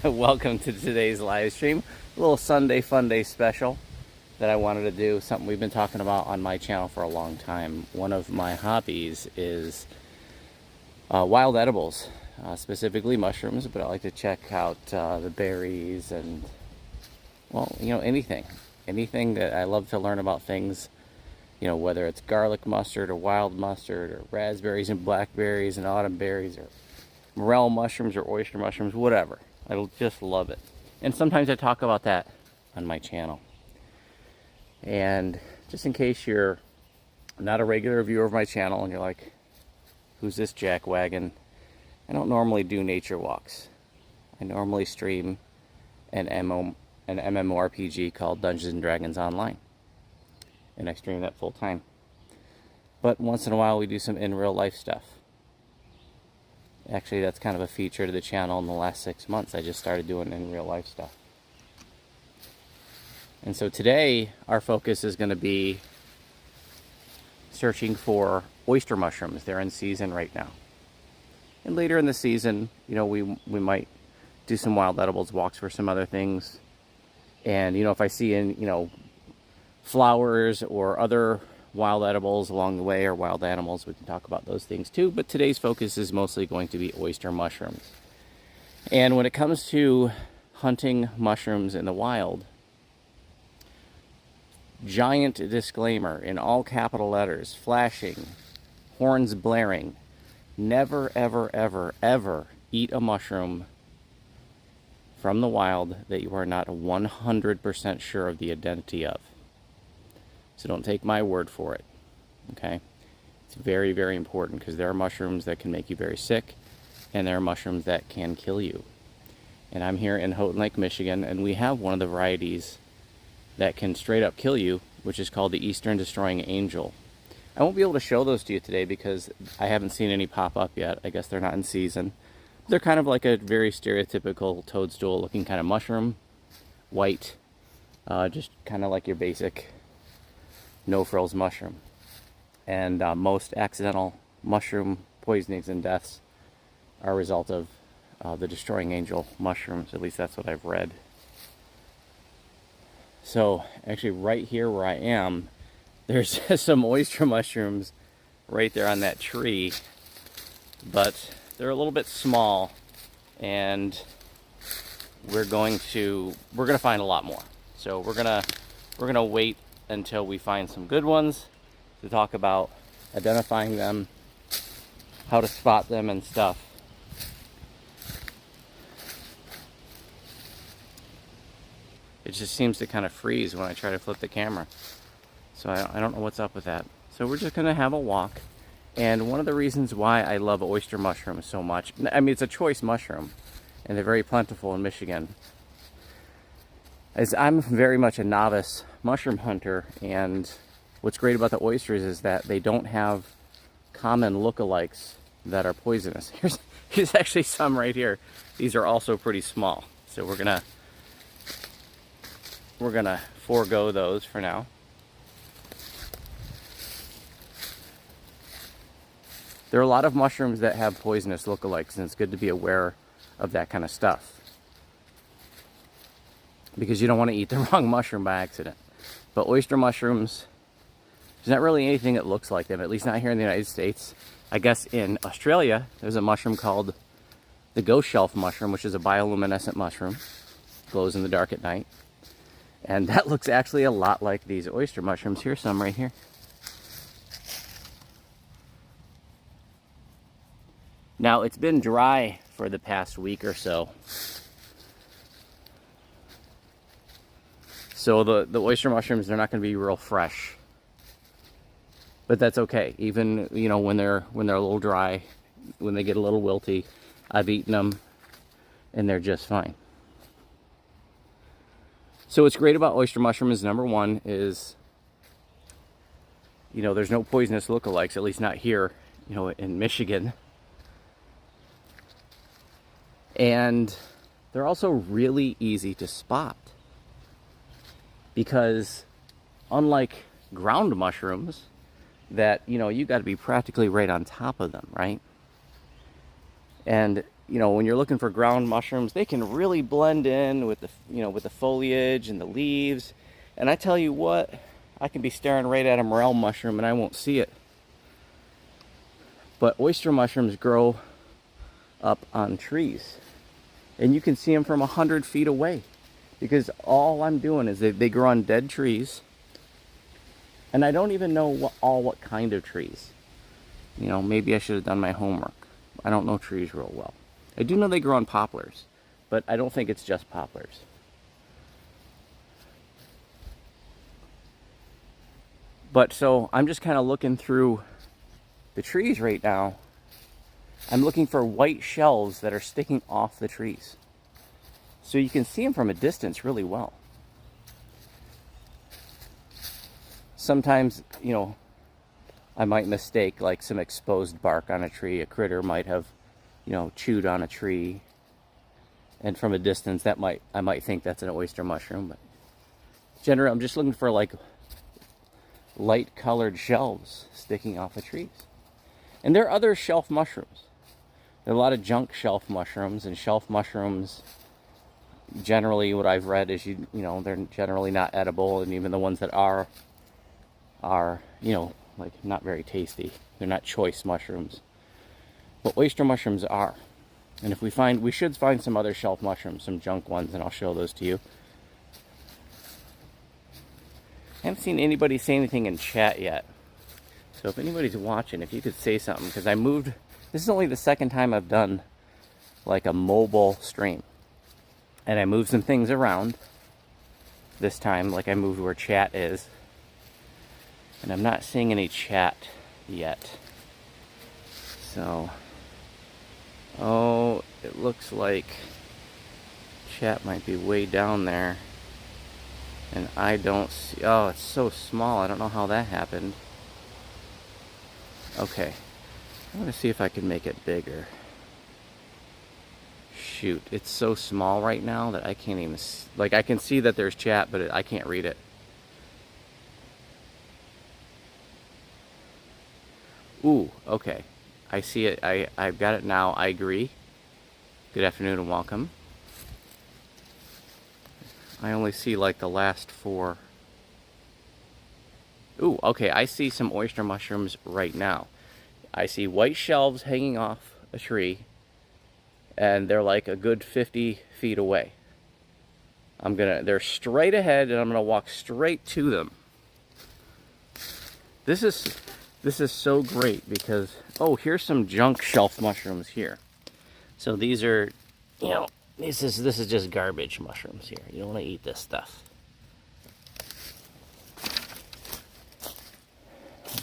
Welcome to today's live stream. A little Sunday Fun Day special that I wanted to do. Something we've been talking about on my channel for a long time. One of my hobbies is wild edibles, specifically mushrooms, but I like to check out the berries and, well, anything. Anything that I love to learn about things, whether it's garlic mustard or wild mustard or raspberries and blackberries and autumn berries or morel mushrooms or oyster mushrooms, whatever. I just love it. And sometimes I talk about that on my channel. And just in case you're not a regular viewer of my channel and you're like, who's this jackwagon? I don't normally do nature walks. I normally stream an MMORPG called Dungeons and Dragons Online. And I stream that full time. But once in a while we do some in real life stuff. Actually, that's kind of a feature to the channel in the last 6 months. I just started doing in real life stuff. And so today, our focus is going to be searching for oyster mushrooms. They're in season right now. And later in the season, we might do some wild edibles walks for some other things. And, if I see in, flowers or other wild edibles along the way, or wild animals, we can talk about those things too. But today's focus is mostly going to be oyster mushrooms. And when it comes to hunting mushrooms in the wild, giant disclaimer in all capital letters, flashing, horns blaring: never, ever, ever, ever eat a mushroom from the wild that you are not 100% sure of the identity of. So don't take my word for it, okay? It's very, very important, because there are mushrooms that can make you very sick, and there are mushrooms that can kill you. And I'm here in Houghton Lake, Michigan, and we have one of the varieties that can straight up kill you, which is called the Eastern Destroying Angel. I won't be able to show those to you today because I haven't seen any pop up yet. I guess they're not in season. They're kind of like a very stereotypical toadstool looking kind of mushroom, white, just kind of like your basic no-frills mushroom. And most accidental mushroom poisonings and deaths are a result of the destroying angel mushrooms. At least that's what I've read. So actually right here where I am, there's some oyster mushrooms right there on that tree, but they're a little bit small, and we're gonna find a lot more. So we're gonna wait until we find some good ones to talk about identifying them, how to spot them and stuff. It just seems to kind of freeze when I try to flip the camera. So I don't know what's up with that. So we're just gonna have a walk. And one of the reasons why I love oyster mushrooms so much, I mean, it's a choice mushroom, and they're very plentiful in Michigan, is I'm very much a novice mushroom hunter, and what's great about the oysters is that they don't have common lookalikes that are poisonous. Here's actually some right here. These are also pretty small, so we're gonna forego those for now. There are a lot of mushrooms that have poisonous lookalikes, and it's good to be aware of that kind of stuff, because you don't want to eat the wrong mushroom by accident. But oyster mushrooms, there's not really anything that looks like them, at least not here in the United States. I guess in Australia, there's a mushroom called the ghost shelf mushroom, which is a bioluminescent mushroom. Glows in the dark at night. And that looks actually a lot like these oyster mushrooms. Here's some right here. Now, it's been dry for the past week or so. So the oyster mushrooms, they're not going to be real fresh. But that's okay. Even, when they're a little dry, when they get a little wilty, I've eaten them and they're just fine. So what's great about oyster mushrooms, number one, is, there's no poisonous lookalikes, at least not here, in Michigan. And they're also really easy to spot, because unlike ground mushrooms that, you got to be practically right on top of them, right? And when you're looking for ground mushrooms, they can really blend in with the, with the foliage and the leaves. And I tell you what, I can be staring right at a morel mushroom and I won't see it. But oyster mushrooms grow up on trees. And you can see them from 100 feet away. Because all I'm doing is they grow on dead trees. And I don't even know what kind of trees. Maybe I should have done my homework. I don't know trees real well. I do know they grow on poplars, but I don't think it's just poplars. But so I'm just kind of looking through the trees right now. I'm looking for white shells that are sticking off the trees. So you can see them from a distance really well. Sometimes, I might mistake like some exposed bark on a tree. A critter might have, chewed on a tree. And from a distance, I might think that's an oyster mushroom. But generally, I'm just looking for like light colored shells sticking off of trees. And there are other shelf mushrooms. There are a lot of junk shelf mushrooms, and shelf mushrooms, generally what I've read is, they're generally not edible, and even the ones that are, like not very tasty. They're not choice mushrooms. But oyster mushrooms are. And if we should find some other shelf mushrooms, some junk ones, and I'll show those to you. I haven't seen anybody say anything in chat yet. So if anybody's watching, if you could say something, because this is only the second time I've done like a mobile stream. And I moved some things around this time, like I moved where chat is. And I'm not seeing any chat yet. So, it looks like chat might be way down there. And I don't see, it's so small. I don't know how that happened. Okay. I'm going to see if I can make it bigger. Shoot, it's so small right now that I can't even, like I can see that there's chat, but I can't read it. Ooh, okay. I see it. I've got it now. I agree. Good afternoon and welcome. I only see like the last 4. Ooh, okay. I see some oyster mushrooms right now. I see white shelves hanging off a tree, and they're like a good 50 feet away. They're straight ahead, and I'm gonna walk straight to them. This is so great because, here's some junk shelf mushrooms here. So these are, this is just garbage mushrooms here. You don't want to eat this stuff.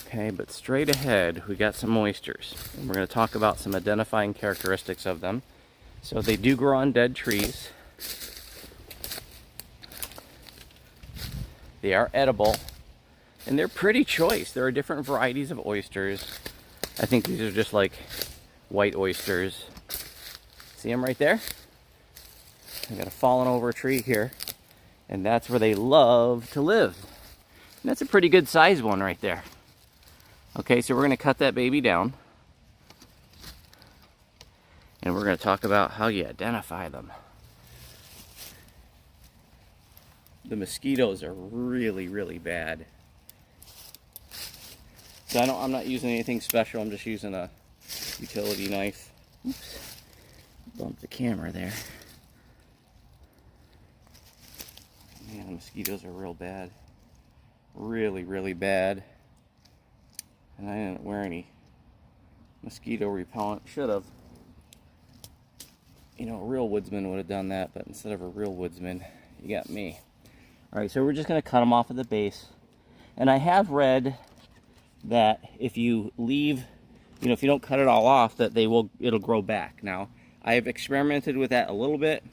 Okay, but straight ahead, we got some oysters. And we're going to talk about some identifying characteristics of them. So they do grow on dead trees. They are edible. And they're pretty choice. There are different varieties of oysters. I think these are just like white oysters. See them right there? I got a fallen over tree here. And that's where they love to live. And that's a pretty good size one right there. Okay, so we're going to cut that baby down. And we're going to talk about how you identify them. The mosquitoes are really, really bad. So I'm not using anything special. I'm just using a utility knife. Oops. Bumped the camera there. Man, the mosquitoes are real bad. Really, really bad. And I didn't wear any mosquito repellent. Should have. A real woodsman would have done that, but instead of a real woodsman, you got me. Alright, so we're just going to cut them off at the base. And I have read that if you leave, if you don't cut it all off, that it'll grow back. Now, I have experimented with that a little bit,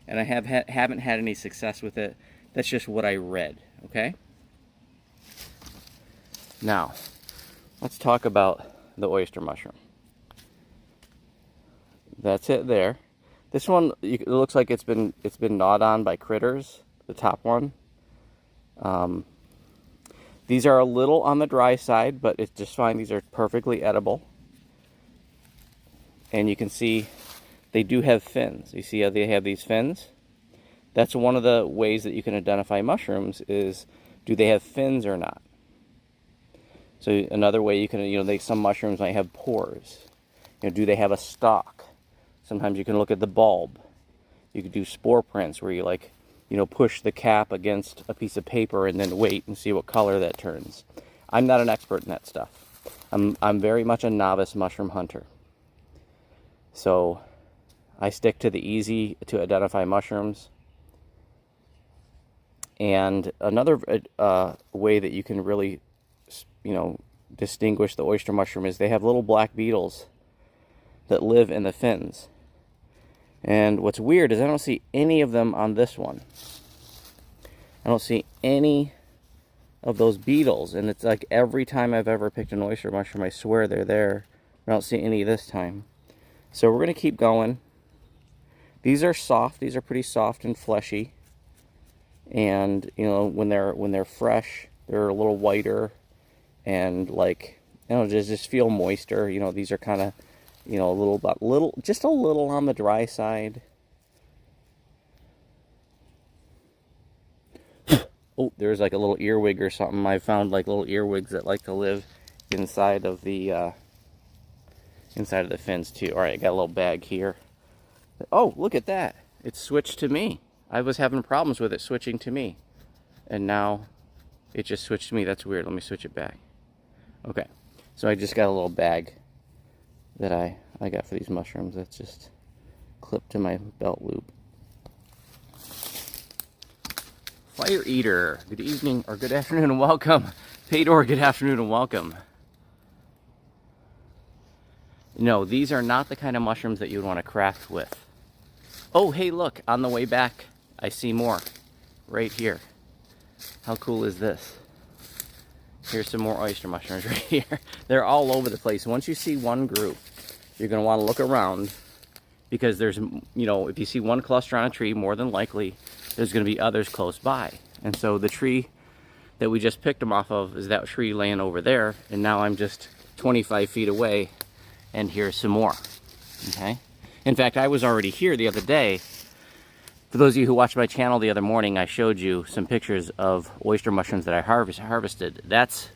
and I haven't had any success with it. That's just what I read, okay? Now, let's talk about the oyster mushroom. That's it there. This one, it looks like it's been gnawed on by critters, the top one. These are a little on the dry side, but it's just fine. These are perfectly edible. And you can see they do have fins. You see how they have these fins? That's one of the ways that you can identify mushrooms is, do they have fins or not? So another way you can, some mushrooms might have pores. Do they have a stalk? Sometimes you can look at the bulb. You could do spore prints where you push the cap against a piece of paper and then wait and see what color that turns. I'm not an expert in that stuff. I'm very much a novice mushroom hunter. So I stick to the easy to identify mushrooms. And another way that you can really, distinguish the oyster mushroom is they have little black beetles that live in the fins. And what's weird is I don't see any of them on this one. I don't see any of those beetles, and it's like every time I've ever picked an oyster mushroom, I swear they're there. I don't see any this time. So we're going to keep going. These are soft. These are pretty soft and fleshy. And when they're fresh, they're a little whiter and just feel moister. These are kind of just a little on the dry side. Oh, there's like a little earwig or something. I found like little earwigs that like to live inside of the fins too. All right, I got a little bag here. Oh, look at that. It switched to me. I was having problems with it switching to me. And now it just switched to me. That's weird. Let me switch it back. Okay. So I just got a little bag that I got for these mushrooms. That's just clipped to my belt loop. Fire Eater, good evening or good afternoon and welcome. Paydor, good afternoon and welcome. No, these are not the kind of mushrooms that you would want to craft with. Oh, hey, look, on the way back, I see more right here. How cool is this? Here's some more oyster mushrooms right here. They're all over the place. Once you see one group, you're going to want to look around because there's, if you see one cluster on a tree, more than likely there's going to be others close by. And so the tree that we just picked them off of is that tree laying over there. And now I'm just 25 feet away and here's some more. Okay. In fact, I was already here the other day. For those of you who watched my channel the other morning, I showed you some pictures of oyster mushrooms that I harvested.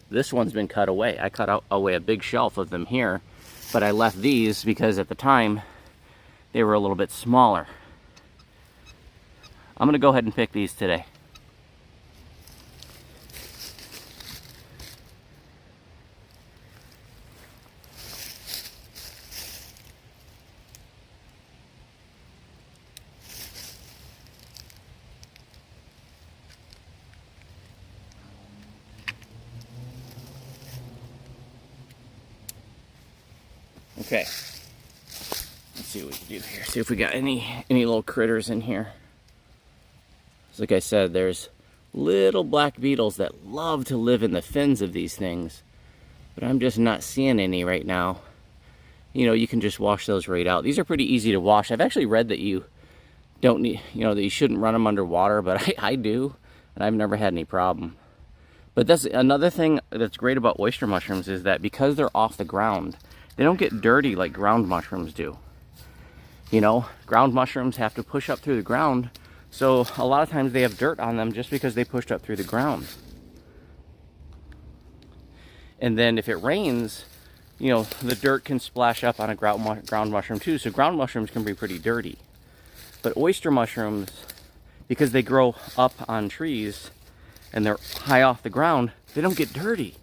This one's been cut away. I cut away a big shelf of them here, but I left these because at the time they were a little bit smaller. I'm going to go ahead and pick these today. Okay, let's see what we can do here. See if we got any little critters in here. So like I said, there's little black beetles that love to live in the fins of these things, but I'm just not seeing any right now. You can just wash those right out. These are pretty easy to wash. I've actually read that you don't need, that you shouldn't run them underwater, but I do, and I've never had any problem. But that's another thing that's great about oyster mushrooms is that because they're off the ground, they don't get dirty like ground mushrooms do. Ground mushrooms have to push up through the ground, so a lot of times they have dirt on them just because they pushed up through the ground. And then if it rains, the dirt can splash up on a ground mushroom too, so ground mushrooms can be pretty dirty. But oyster mushrooms, because they grow up on trees and they're high off the ground, they don't get dirty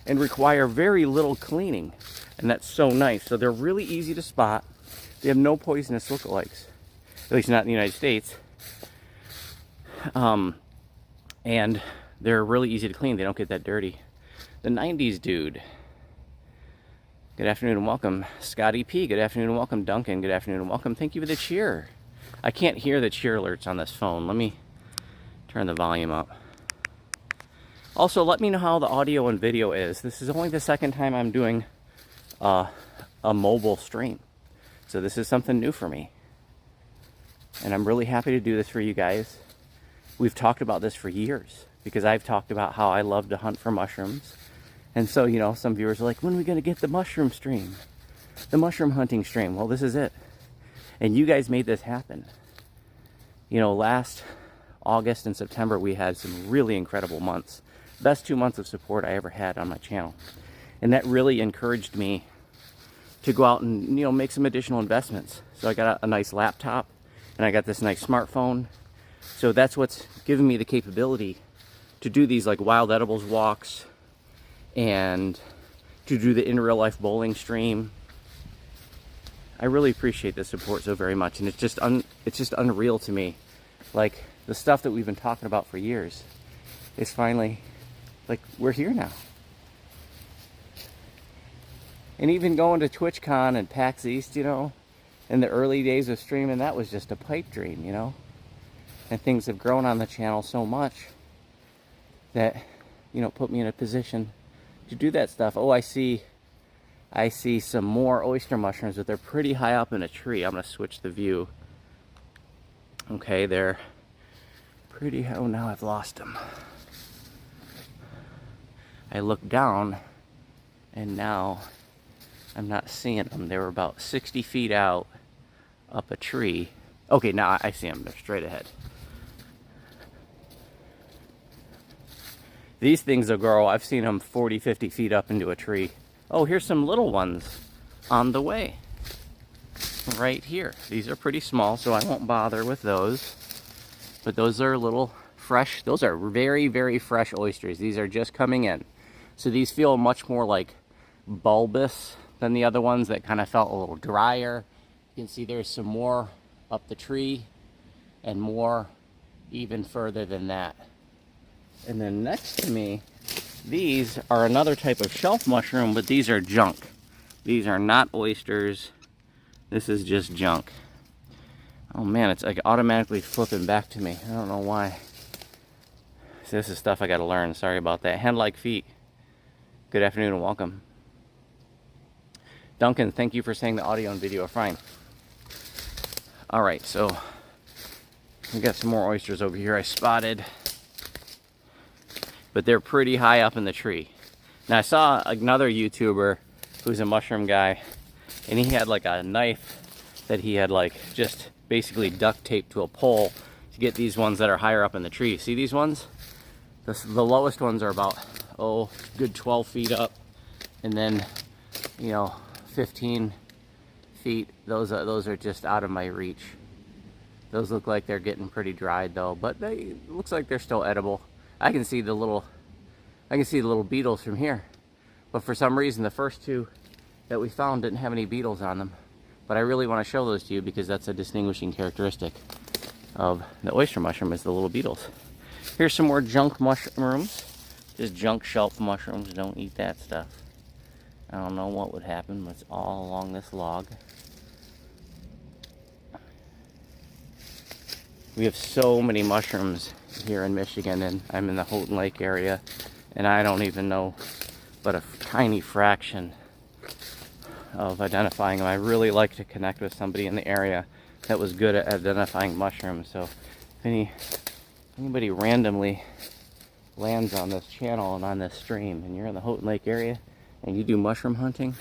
and require very little cleaning. And that's so nice. So they're really easy to spot. They have no poisonous lookalikes, at least not in the United States. And they're really easy to clean. They don't get that dirty. The 90s dude. Good afternoon and welcome. Scotty P, good afternoon and welcome. Duncan, good afternoon and welcome. Thank you for the cheer. I can't hear the cheer alerts on this phone. Let me turn the volume up. Also, let me know how the audio and video is. This is only the second time I'm doing a mobile stream. So this is something new for me. And I'm really happy to do this for you guys. We've talked about this for years because I've talked about how I love to hunt for mushrooms. And so, some viewers are like, when are we going to get the mushroom stream? The mushroom hunting stream. Well, this is it. And you guys made this happen. You know, last August and September, we had some really incredible months. Best 2 months of support I ever had on my channel. And that really encouraged me to go out and, you know, make some additional investments. So I got a nice laptop, and I got this nice smartphone. So that's what's given me the capability to do these like wild edibles walks and to do the in real life bowling stream. I really appreciate the support so very much, and it's just unreal to me. Like, the stuff that we've been talking about for years is finally, like, we're here now. And even going to TwitchCon and PAX East, you know, in the early days of streaming, that was just a pipe dream, you know. And things have grown on the channel so much that, you know, put me in a position to do that stuff. Oh, I see some more oyster mushrooms, but they're pretty high up in a tree. I'm gonna switch the view. Okay, they're pretty high. Oh, now I've lost them. I looked down and now I'm not seeing them. They were about 60 feet out up a tree. Okay, now I see them. They're straight ahead. These things will grow. I've seen them 40, 50 feet up into a tree. Oh, here's some little ones on the way. Right here. These are pretty small, so I won't bother with those. But those are little fresh. Those are very, very fresh oysters. These are just coming in. So these feel much more like bulbous than the other ones that kind of felt a little drier. You can see there's some more up the tree and more even further than that. And then next to me, these are another type of shelf mushroom, but these are junk. These are not oysters. This is just junk. Oh man, it's like automatically flipping back to me. I don't know why. So this is stuff I gotta learn. Sorry about that. Hand-like feet. Good afternoon and welcome. Duncan, thank you for saying the audio and video are fine. All right, so we got some more oysters over here I spotted. But they're pretty high up in the tree. Now I saw another YouTuber who's a mushroom guy, and he had like a knife that he had like just basically duct taped to a pole to get these ones that are higher up in the tree. See these ones? The lowest ones are about, oh, good 12 feet up, and then, you know, 15 feet. Those are just out of my reach. Those look like they're getting pretty dried though, but they looks like they're still edible. I can see the little beetles from here, but for some reason the first two that we found didn't have any beetles on them. But I really want to show those to you because that's a distinguishing characteristic of the oyster mushroom is the little beetles. Here's some more junk mushrooms, just junk shelf mushrooms. Don't eat that stuff. I don't know what would happen, but it's all along this log. We have so many mushrooms here in Michigan, and I'm in the Houghton Lake area, and I don't even know but a tiny fraction of identifying them. I really like to connect with somebody in the area that was good at identifying mushrooms. So if anybody randomly lands on this channel and on this stream and you're in the Houghton Lake area and you do mushroom hunting,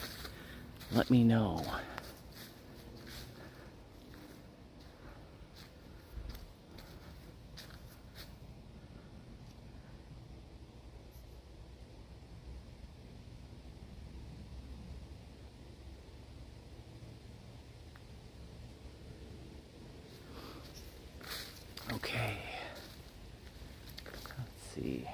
let me know. Okay, let's see.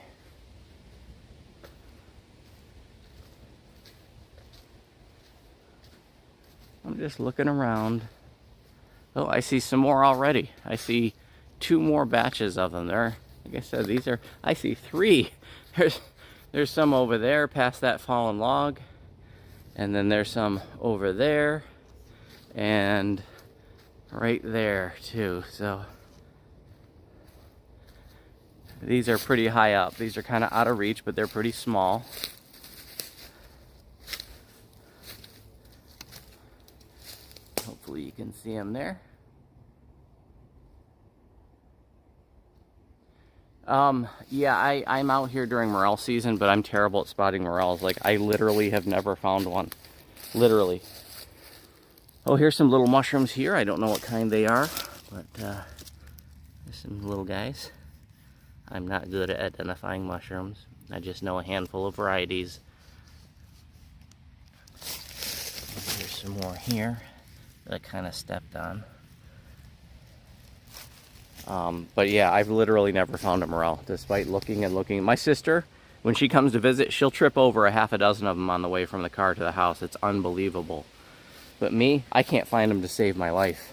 I'm just looking around. Oh, I see some more already. I see 2 more batches of them there. Like I said, I see 3. There's some over there past that fallen log. And then there's some over there. And right there too, so. These are pretty high up. These are kind of out of reach, but they're pretty small. Hopefully you can see them there. Yeah, I'm out here during morel season, but I'm terrible at spotting morels. Like, I literally have never found one. Literally. Oh, here's some little mushrooms here. I don't know what kind they are, but there's some little guys. I'm not good at identifying mushrooms. I just know a handful of varieties. And here's some more here that I kind of stepped on. But yeah, I've literally never found a morel, despite looking and looking. My sister, when she comes to visit, she'll trip over a half a dozen of them on the way from the car to the house. It's unbelievable. But me, I can't find them to save my life.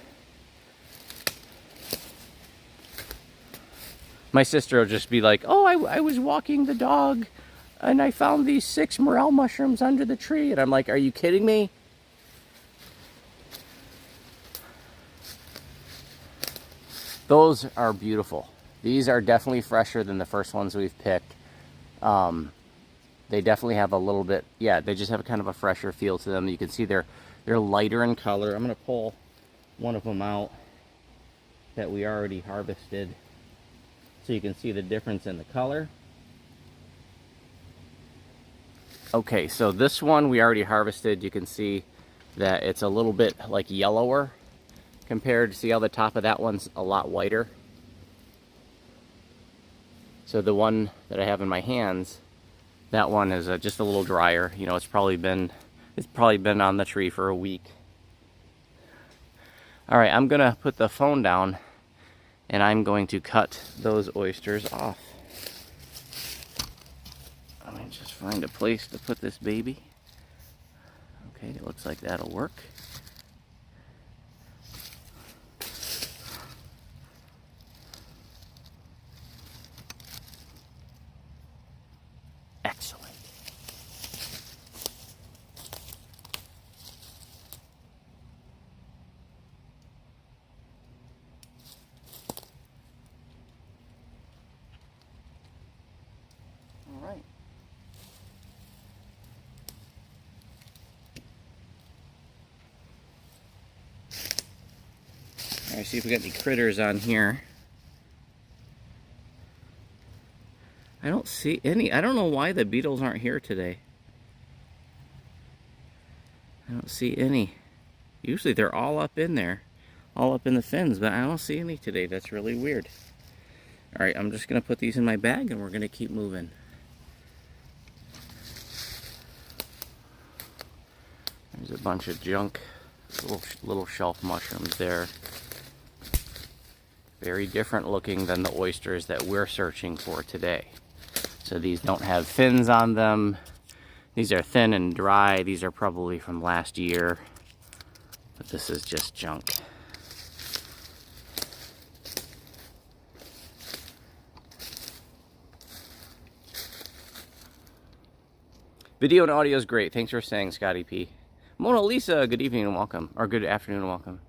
My sister will just be like, oh, I was walking the dog and I found these 6 morel mushrooms under the tree. And I'm like, are you kidding me? Those are beautiful. These are definitely fresher than the first ones we've picked. They definitely have a little bit, yeah, they just have a kind of a fresher feel to them. You can see they're lighter in color. I'm gonna pull one of them out that we already harvested so you can see the difference in the color. Okay, so this one we already harvested. You can see that it's a little bit like yellower compared to, see how the top of that one's a lot whiter. So the one that I have in my hands, that one is just a little drier. You know, it's probably been on the tree for a week. All right, I'm gonna put the phone down and I'm going to cut those oysters off. Let me just find a place to put this baby. Okay, it looks like that'll work. Excellent. All right. All right, see if we got any critters on here. I don't see any. I don't know why the beetles aren't here today. I don't see any. Usually they're all up in there, all up in the fins, but I don't see any today. That's really weird. All right, I'm just gonna put these in my bag and we're gonna keep moving. There's a bunch of junk, little shelf mushrooms there. Very different looking than the oysters that we're searching for today. So these don't have fins on them. These are thin and dry. These are probably from last year, but this is just junk. Video and audio is great. Thanks for saying, Scotty P. Mona Lisa, good evening and welcome. Or good afternoon and welcome.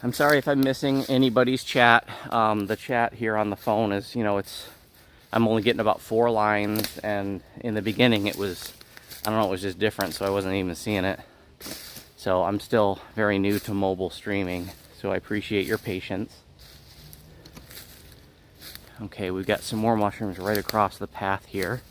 I'm sorry if I'm missing anybody's chat. The chat here on the phone is, you know, I'm only getting about 4 lines, and in the beginning it was, I don't know, it was just different, so I wasn't even seeing it. So I'm still very new to mobile streaming, so I appreciate your patience. Okay, we've got some more mushrooms right across the path here.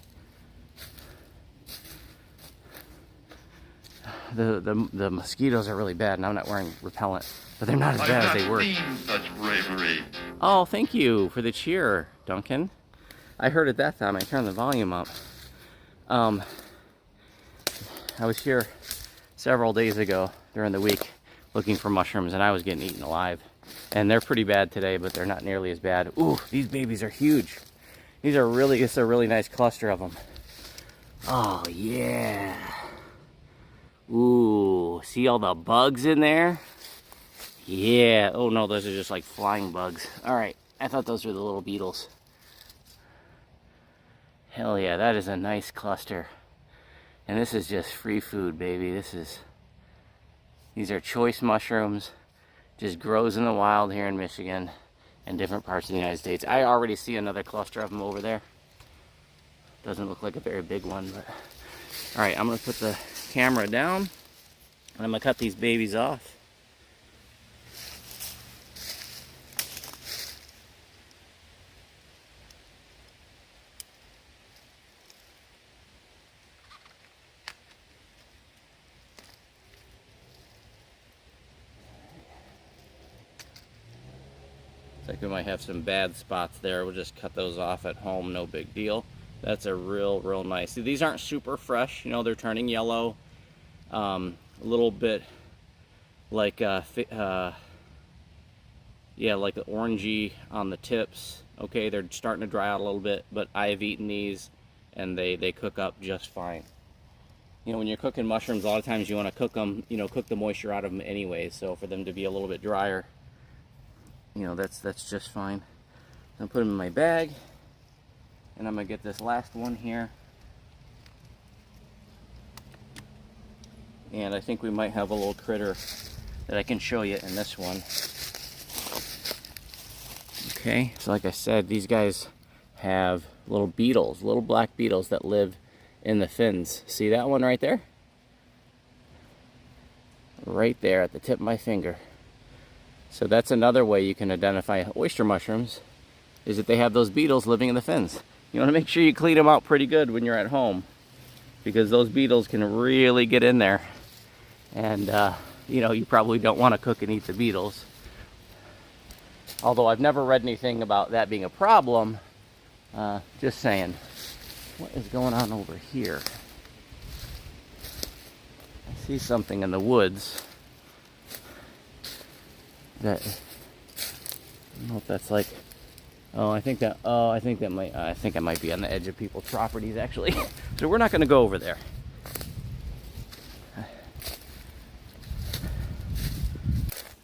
The mosquitoes are really bad, and I'm not wearing repellent, but they're not as bad as they were. Such bravery. Oh, thank you for the cheer, Duncan. I heard it that time. I turned the volume up. I was here several days ago during the week looking for mushrooms, and I was getting eaten alive. And they're pretty bad today, but they're not nearly as bad. Ooh, these babies are huge. It's a really nice cluster of them. Oh, yeah. Ooh, see all the bugs in there? Yeah. Oh, no, those are just like flying bugs. All right, I thought those were the little beetles. Hell yeah, that is a nice cluster. And this is just free food, baby. These are choice mushrooms. Just grows in the wild here in Michigan and different parts of the United States. I already see another cluster of them over there. Doesn't look like a very big one, but all right, I'm gonna put the camera down and I'm gonna cut these babies off. like we might have some bad spots there. We'll just cut those off at home, no big deal. That's a real nice. See, these aren't super fresh, you know, they're turning yellow. A little bit like yeah, like the orangey on the tips. Okay, they're starting to dry out a little bit, but I've eaten these and they cook up just fine. You know, when you're cooking mushrooms, a lot of times you want to cook them, you know, cook the moisture out of them anyway. So for them to be a little bit drier, you know, that's just fine. I'm gonna put them in my bag, and I'm gonna get this last one here. And I think we might have a little critter that I can show you in this one. Okay, so like I said, these guys have little beetles, little black beetles that live in the fins. See that one right there? Right there at the tip of my finger. So that's another way you can identify oyster mushrooms, is that they have those beetles living in the fins. You want to make sure you clean them out pretty good when you're at home, because those beetles can really get in there. And you know, you probably don't want to cook and eat the beetles. Although I've never read anything about that being a problem. Just saying. What is going on over here? I see something in the woods that, I don't know if that's like, I think I might be on the edge of people's properties actually. So we're not going to go over there.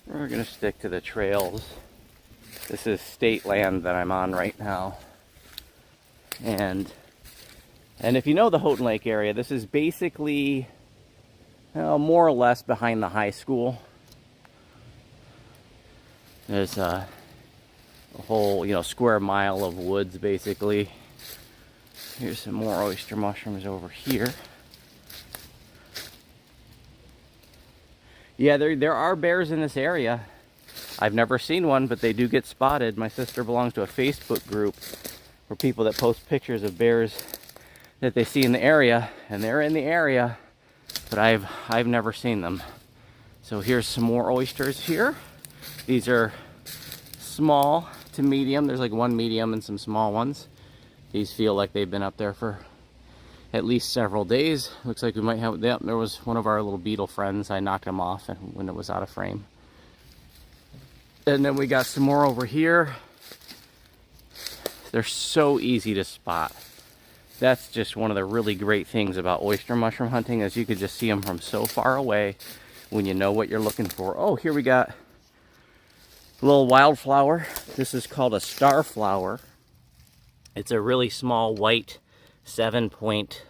We're going to stick to the trails. This is state land that I'm on right now. And if you know the Houghton Lake area, this is basically more or less behind the high school. There's a whole, you know, square mile of woods basically. Here's some more oyster mushrooms over here. Yeah, there are bears in this area. I've never seen one, but they do get spotted. My sister belongs to a Facebook group for people that post pictures of bears that they see in the area, and they're in the area, but I've never seen them. So here's some more oysters here. These are small to medium. There's like one medium and some small ones. These feel like they've been up there for at least several days. Looks like we might have, yep, there was one of our little beetle friends. I knocked him off when it was out of frame. And then we got some more over here. They're so easy to spot. That's just one of the really great things about oyster mushroom hunting, is you could just see them from so far away when you know what you're looking for. Oh, here we got a little wildflower. This is called a starflower. It's a really small white 7-point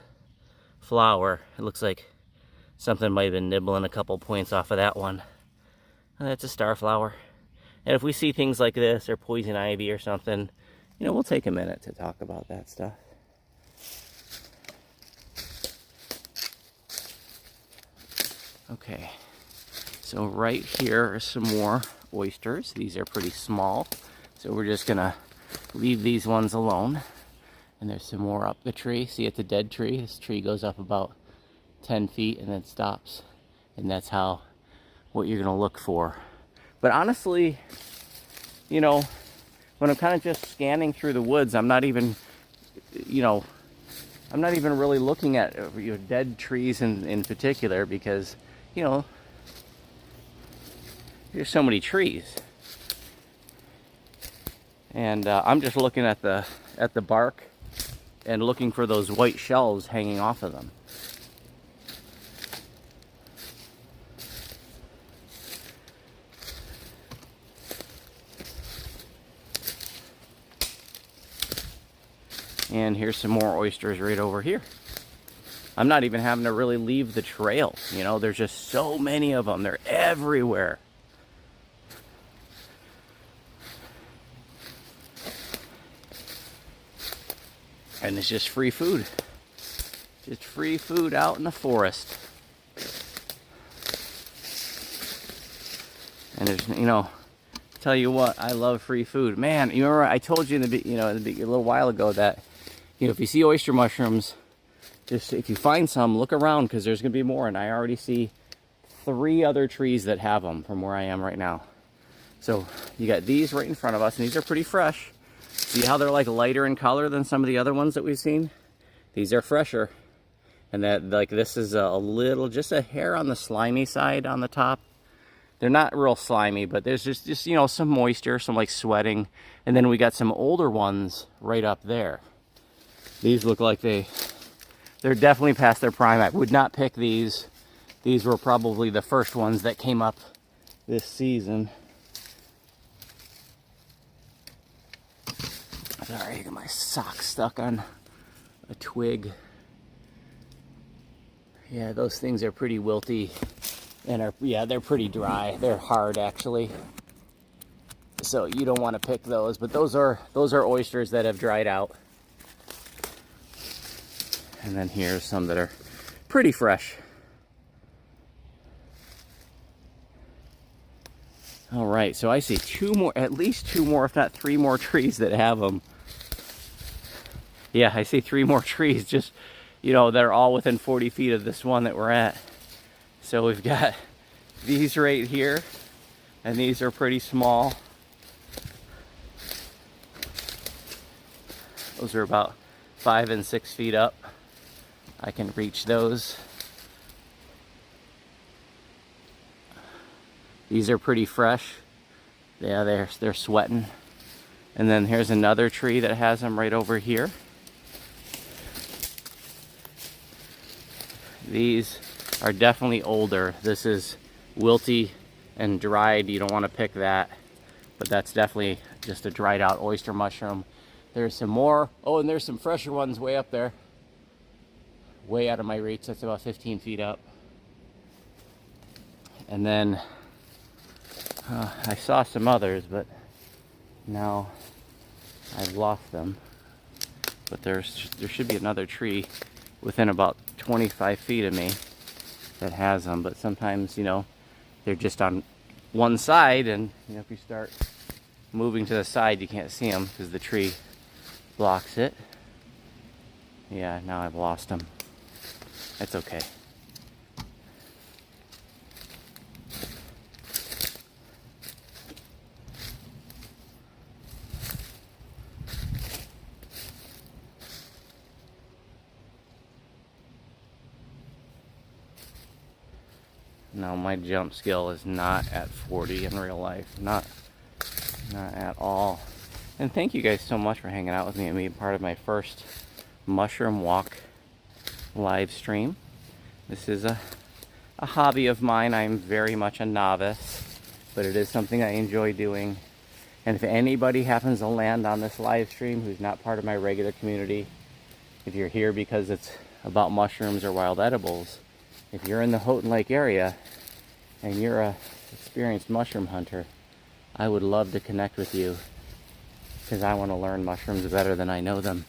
flower. It looks like something might have been nibbling a couple points off of that one. That's a starflower. And if we see things like this, or poison ivy or something, you know, we'll take a minute to talk about that stuff. Okay, so right here are some more oysters. These are pretty small, so we're just gonna leave these ones alone. And there's some more up the tree. See, it's a dead tree. This tree goes up about 10 feet and then stops. And that's what you're gonna look for. But honestly, you know, when I'm kind of just scanning through the woods, I'm not even, you know, I'm not even really looking at dead trees in particular, because, you know, there's so many trees. And I'm just looking at the bark and looking for those white shells hanging off of them. And here's some more oysters right over here. I'm not even having to really leave the trail. You know, there's just so many of them. They're everywhere. And it's just free food. Just free food out in the forest. And there's, you know, tell you what, I love free food. Man, you remember I told you a little while ago that, you know, if you see oyster mushrooms, just if you find some, look around, because there's going to be more. And I already see 3 other trees that have them from where I am right now. So you got these right in front of us, and these are pretty fresh. See how they're like lighter in color than some of the other ones that we've seen? These are fresher. And that, like, this is a little, just a hair on the slimy side on the top. They're not real slimy, but there's just you know, some moisture, some like sweating. And then we got some older ones right up there. These look like they're definitely past their prime. I would not pick these. These were probably the first ones that came up this season. Sorry, I got my sock stuck on a twig. Yeah, those things are pretty wilty and yeah, they're pretty dry. They're hard actually. So you don't want to pick those, but those are oysters that have dried out. And then here's some that are pretty fresh. All right, so I see two more, at least two more, if not three more trees that have them. Yeah, I see three more trees just, you know, they're all within 40 feet of this one that we're at. So we've got these right here, and these are pretty small. Those are about 5 and 6 feet up. I can reach those. These are pretty fresh. Yeah, they're sweating. And then here's another tree that has them right over here. These are definitely older. This is wilty and dried. You don't want to pick that, but that's definitely just a dried out oyster mushroom. There's some more. Oh, and there's some fresher ones way up there. Way out of my reach. That's about 15 feet up. And then I saw some others, but now I've lost them. But there should be another tree within about 25 feet of me that has them, but sometimes, you know, they're just on one side, and you know, if you start moving to the side, you can't see them because the tree blocks it. Yeah, now I've lost them. That's okay. No, my jump skill is not at 40 in real life. Not at all. And thank you guys so much for hanging out with me and being part of my first mushroom walk live stream. This is a hobby of mine. I'm very much a novice, but it is something I enjoy doing. And if anybody happens to land on this live stream who's not part of my regular community, if you're here because it's about mushrooms or wild edibles, if you're in the Houghton Lake area and you're a experienced mushroom hunter, I would love to connect with you because I want to learn mushrooms better than I know them.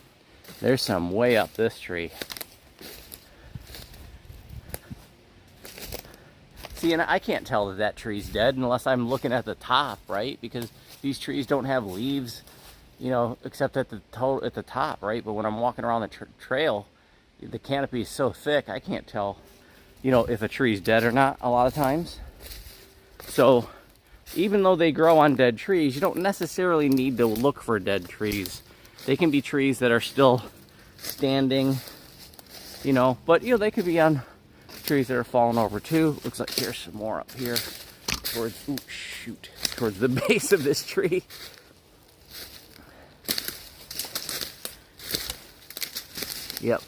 There's some way up this tree. See, and I can't tell that tree's dead unless I'm looking at the top, right? Because these trees don't have leaves, you know, except at the top, right? But when I'm walking around the trail, the canopy is so thick, I can't tell, you know, if a tree's dead or not a lot of times. So even though they grow on dead trees, you don't necessarily need to look for dead trees. They can be trees that are still standing, you know, but you know, they could be on trees that are falling over too. Looks like here's some more up here towards, towards the base of this tree. Yep,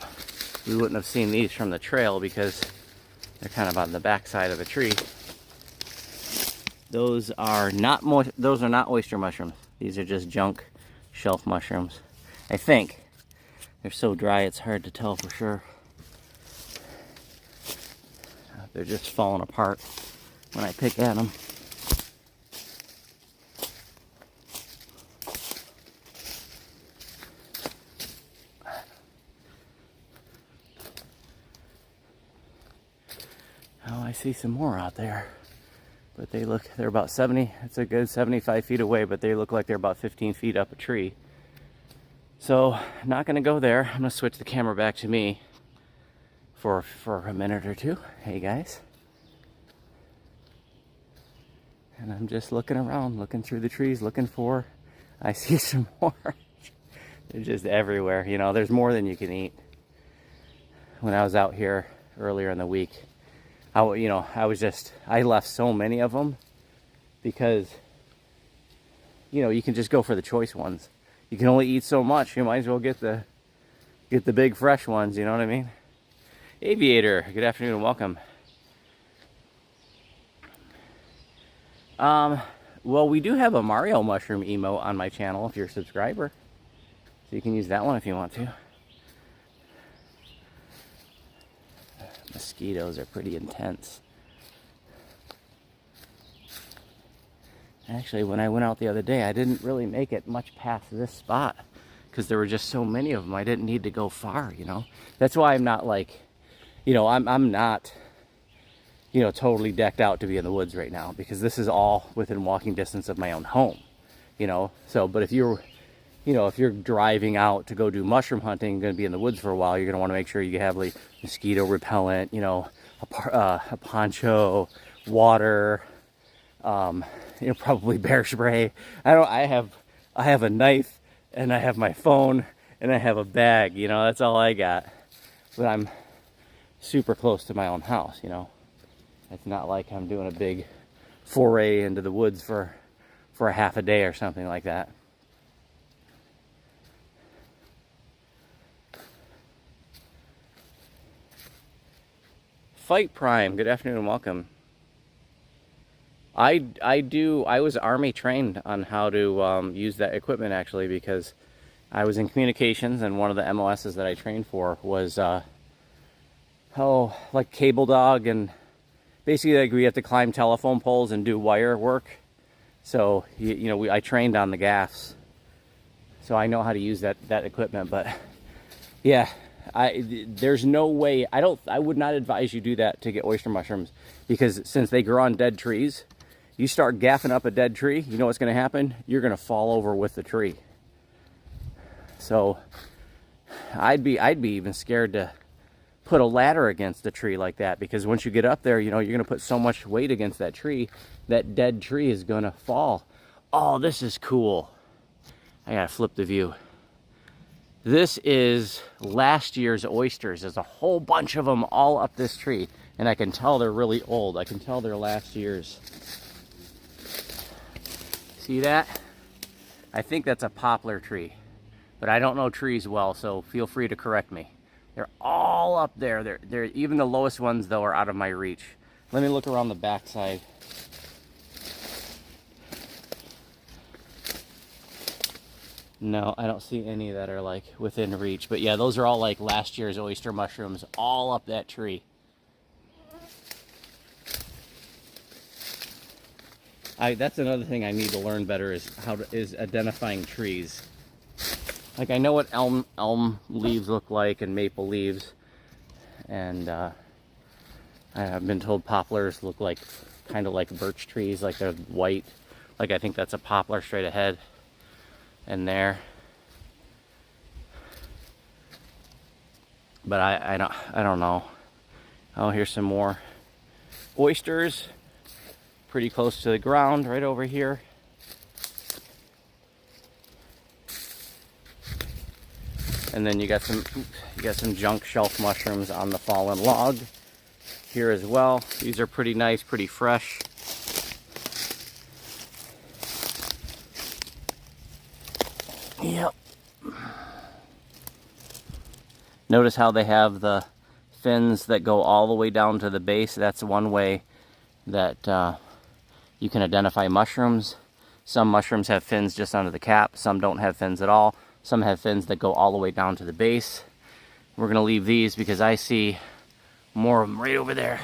we wouldn't have seen these from the trail because they're kind of on the back side of the tree. Those are not oyster mushrooms. These are just junk shelf mushrooms. I think. They're so dry it's hard to tell for sure. They're just falling apart when I pick at them. Oh, I see some more out there. But they're about 70, it's a good 75 feet away, but they look like they're about 15 feet up a tree. So, not gonna go there. I'm gonna switch the camera back to me for a minute or two. Hey guys. And I'm just looking around, looking through the trees, looking for, I see some more. They're just everywhere, you know, there's more than you can eat. When I was out here earlier in the week, I left so many of them because, you know, you can just go for the choice ones. You can only eat so much. You might as well get the big fresh ones, you know what I mean? Aviator, good afternoon and welcome. Well, we do have a Mario mushroom emote on my channel if you're a subscriber. So you can use that one if you want to. Mosquitoes are pretty intense. Actually, when I went out the other day, I didn't really make it much past this spot because there were just so many of them. I didn't need to go far, you know. That's why I'm not like, you know, I'm not, you know, totally decked out to be in the woods right now because this is all within walking distance of my own home, you know. So, but if you're, you know, if you're driving out to go do mushroom hunting, going to be in the woods for a while, you're going to want to make sure you have like mosquito repellent, you know, a poncho, water, you know, probably bear spray. I have a knife and I have my phone and I have a bag, you know, that's all I got. But I'm super close to my own house, you know. It's not like I'm doing a big foray into the woods for a half a day or something like that. Fight Prime, good afternoon and welcome. I was Army trained on how to use that equipment actually because I was in communications and one of the MOSs that I trained for was like cable dog, and basically like we have to climb telephone poles and do wire work. So you know, I trained on the gaffs, so I know how to use that equipment. But yeah, there's no way, I would not advise you do that to get oyster mushrooms, because since they grow on dead trees, you start gaffing up a dead tree, you know what's going to happen? You're going to fall over with the tree. So I'd be even scared to put a ladder against a tree like that, because once you get up there, you know, you're going to put so much weight against that tree, that dead tree is going to fall. Oh, this is cool. I got to flip the view. This is last year's oysters. There's a whole bunch of them all up this tree, and I can tell they're really old. I can tell they're last year's. See that? I think that's a poplar tree, but I don't know trees well, so feel free to correct me. They're all up there. They're even the lowest ones though are out of my reach. Let me look around the backside. No, I don't see any that are like within reach. But yeah, those are all like last year's oyster mushrooms, all up that tree. That's another thing I need to learn better, is identifying trees. Like I know what elm leaves look like and maple leaves, and I've been told poplars look like kind of like birch trees, like they're white. Like I think that's a poplar straight ahead. And there, but I don't know. Oh, here's some more oysters, pretty close to the ground, right over here. And then you got some junk shelf mushrooms on the fallen log here as well. These are pretty nice, pretty fresh. Yep. Notice how they have the fins that go all the way down to the base. That's one way that you can identify mushrooms. Some mushrooms have fins just under the cap. Some don't have fins at all. Some have fins that go all the way down to the base. We're going to leave these because I see more of them right over there.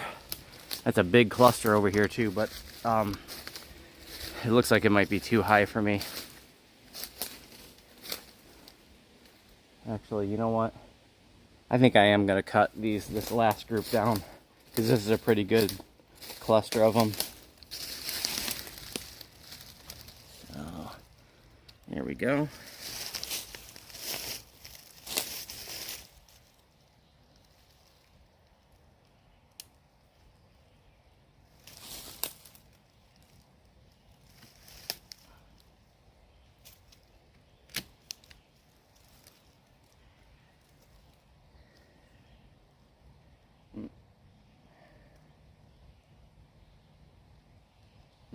That's a big cluster over here too, but it looks like it might be too high for me. Actually, you know what? I think I am going to cut this last group down, because this is a pretty good cluster of them. So, there we go.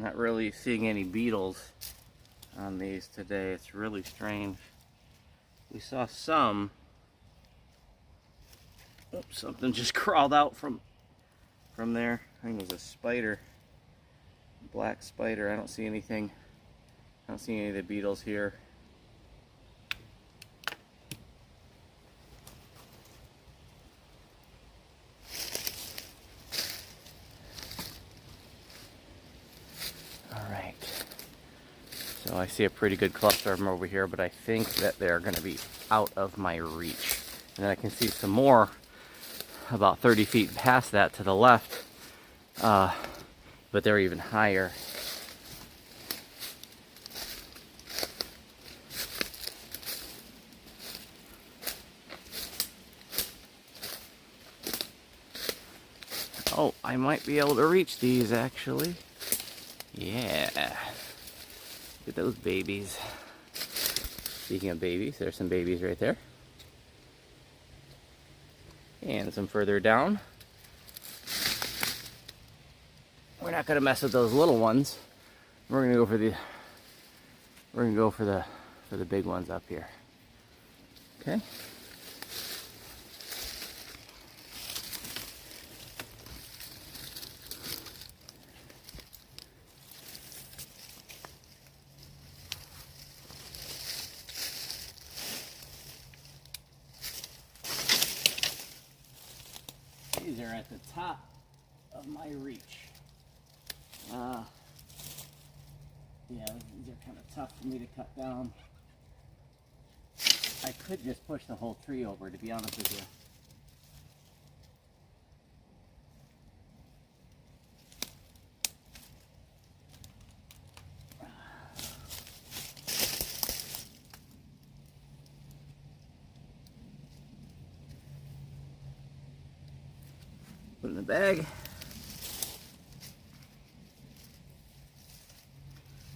Not really seeing any beetles on these today. It's really strange. We saw some. Oops, something just crawled out from there. I think it was a spider. Black spider. I don't see anything. I don't see any of the beetles here. Alright. So I see a pretty good cluster of them over here, but I think that they're going to be out of my reach. And I can see some more about 30 feet past that to the left, but they're even higher. Oh, I might be able to reach these actually. Yeah. Look at those babies. Speaking of babies, there's some babies right there. And some further down. We're not gonna mess with those little ones. We're gonna go for the big ones up here. Okay. These are at the top of my reach. Yeah, these are kind of tough for me to cut down. I could just push the whole tree over, to be honest with you. Put it in the bag.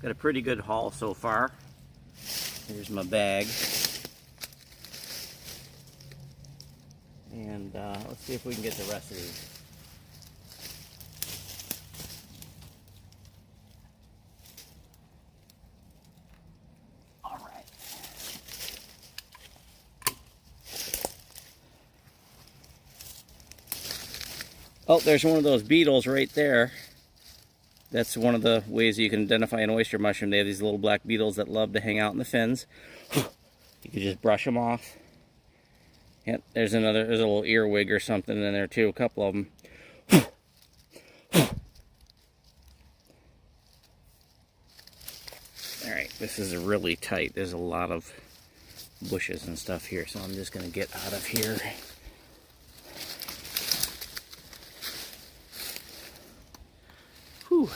Got a pretty good haul so far. Here's my bag. And let's see if we can get the rest of these. All right. Oh, there's one of those beetles right there. That's one of the ways you can identify an oyster mushroom. They have these little black beetles that love to hang out in the fins. You can just brush them off. Yep, there's a little earwig or something in there too, a couple of them. Alright, this is really tight. There's a lot of bushes and stuff here, so I'm just going to get out of here. Whew.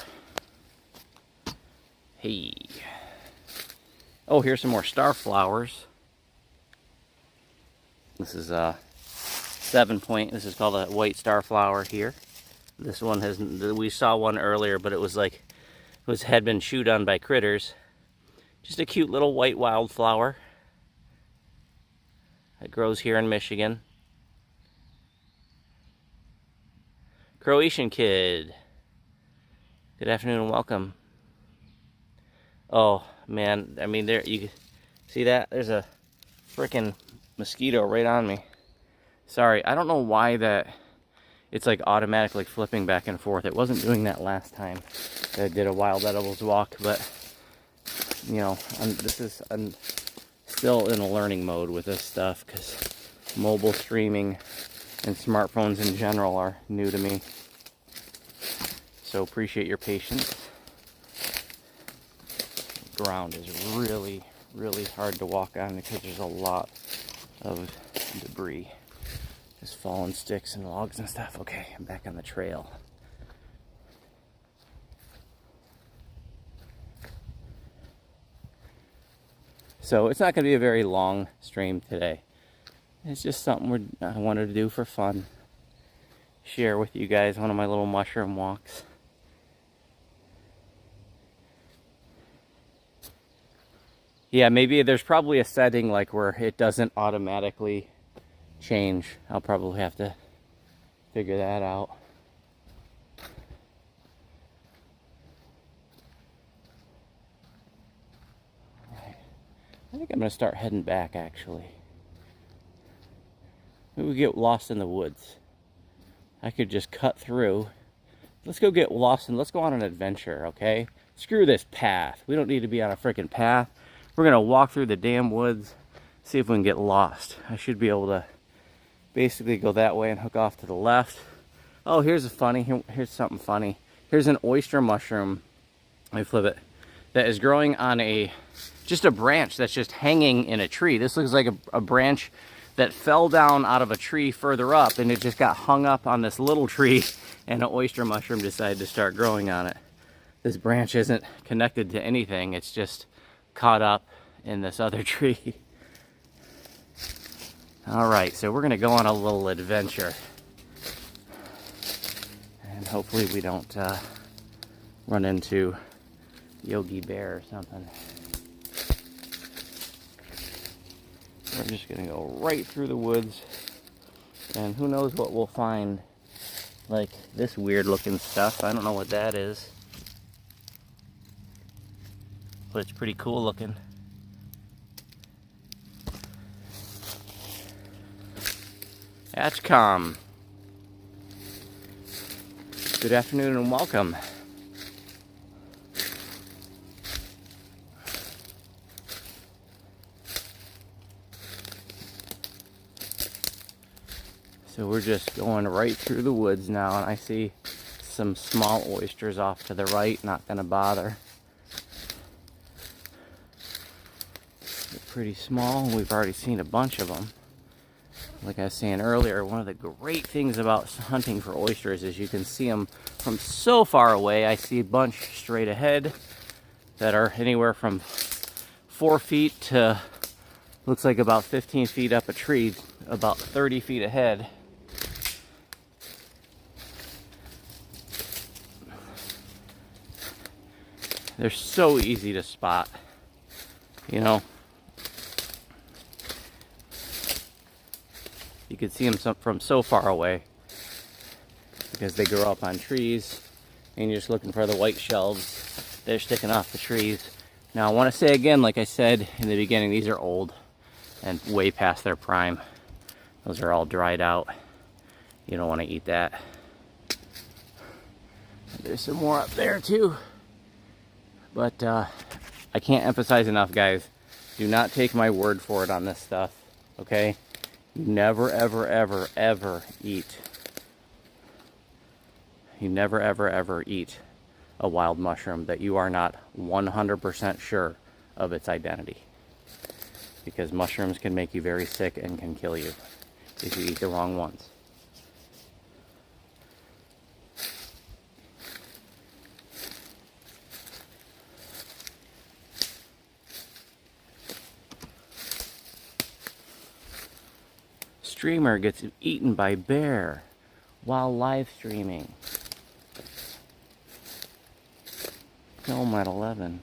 Hey. Oh, here's some more star flowers. This is a 7-point. This is called a white star flower here. This one has, we saw one earlier, but it was like, had been chewed on by critters. Just a cute little white wildflower. It grows here in Michigan. Croatian kid. Good afternoon and welcome. Oh man, I mean, there, you see that? There's a freaking mosquito right on me. Sorry, I don't know why that it's like automatically flipping back and forth. It wasn't doing that last time that I did a wild edibles walk, but you know, I'm still in a learning mode with this stuff because mobile streaming and smartphones in general are new to me. So appreciate your patience. Ground is really, really hard to walk on because there's a lot of debris. Just fallen sticks and logs and stuff. Okay, I'm back on the trail. So it's not going to be a very long stream today. It's just something I wanted to do for fun. Share with you guys one of my little mushroom walks. Yeah, maybe there's probably a setting like where it doesn't automatically change. I'll probably have to figure that out. think I'm gonna start heading back actually. Maybe we get lost in the woods. I could just cut through. Let's go get lost and let's go on an adventure, okay? Screw this path. We don't need to be on a freaking path. We're gonna walk through the damn woods, see if we can get lost. I should be able to basically go that way and hook off to the left. Oh, here's something funny. Here's an oyster mushroom. Let me flip it. That is growing on just a branch that's just hanging in a tree. This looks like a branch that fell down out of a tree further up, and it just got hung up on this little tree, and an oyster mushroom decided to start growing on it. This branch isn't connected to anything. It's just caught up in this other tree. All right, so we're gonna go on a little adventure. And hopefully we don't run into Yogi Bear or something. We're just gonna go right through the woods, and who knows what we'll find. Like this weird looking stuff. I don't know what that is, but it's pretty cool looking. Atchcom. Good afternoon and welcome. So we're just going right through the woods now, and I see some small oysters off to the right. Not gonna bother. They're pretty small. We've already seen a bunch of them. Like I was saying earlier, one of the great things about hunting for oysters is you can see them from so far away. I see a bunch straight ahead that are anywhere from 4 feet to looks like about 15 feet up a tree, about 30 feet ahead. They're so easy to spot, you know. You can see them from so far away because they grow up on trees, and you're just looking for the white shelves. They're sticking off the trees. Now I want to say again, like I said in the beginning, these are old and way past their prime. Those are all dried out. You don't want to eat that. There's some more up there too. But I can't emphasize enough, guys. Do not take my word for it on this stuff, okay? You never, ever, ever, ever eat. You never, ever, ever eat a wild mushroom that you are not 100% sure of its identity. Because mushrooms can make you very sick and can kill you if you eat the wrong ones. Streamer gets eaten by bear while live streaming. Film at 11.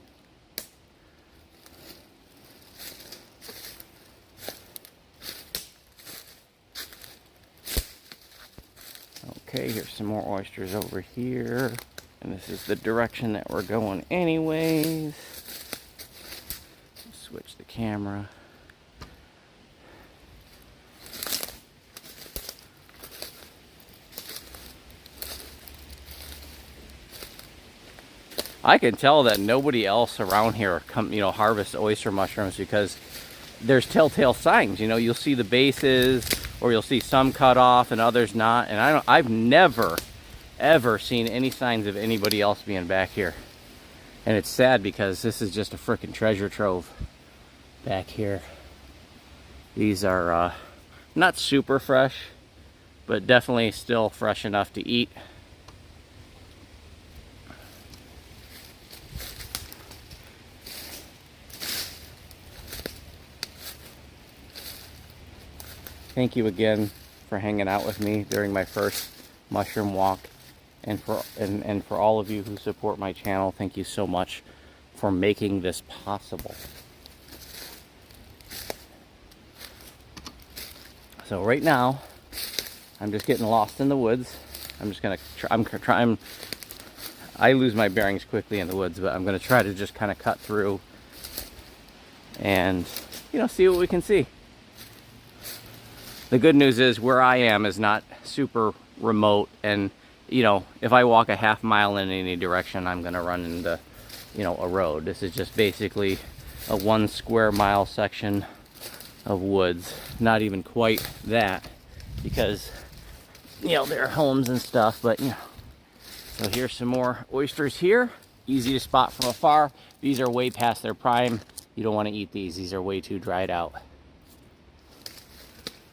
Okay, here's some more oysters over here. And this is the direction that we're going anyways. Switch the camera. I can tell that nobody else around here harvests oyster mushrooms because there's telltale signs. You know, you'll see the bases, or you'll see some cut off and others not. And I've never, ever seen any signs of anybody else being back here. And it's sad because this is just a frickin' treasure trove back here. These are not super fresh, but definitely still fresh enough to eat. Thank you again for hanging out with me during my first mushroom walk, and for all of you who support my channel. Thank you so much for making this possible. So right now, I'm just getting lost in the woods. I'm just gonna try. I lose my bearings quickly in the woods, but I'm gonna try to just kind of cut through and, you know, see what we can see. The good news is where I am is not super remote, and, you know, if I walk a half mile in any direction, I'm gonna run into, you know, a road. This is just basically a 1 square mile section of woods. Not even quite that, because, you know, there are homes and stuff, but, you know. So here's some more oysters here. Easy to spot from afar. These are way past their prime. You don't want to eat these. These are way too dried out.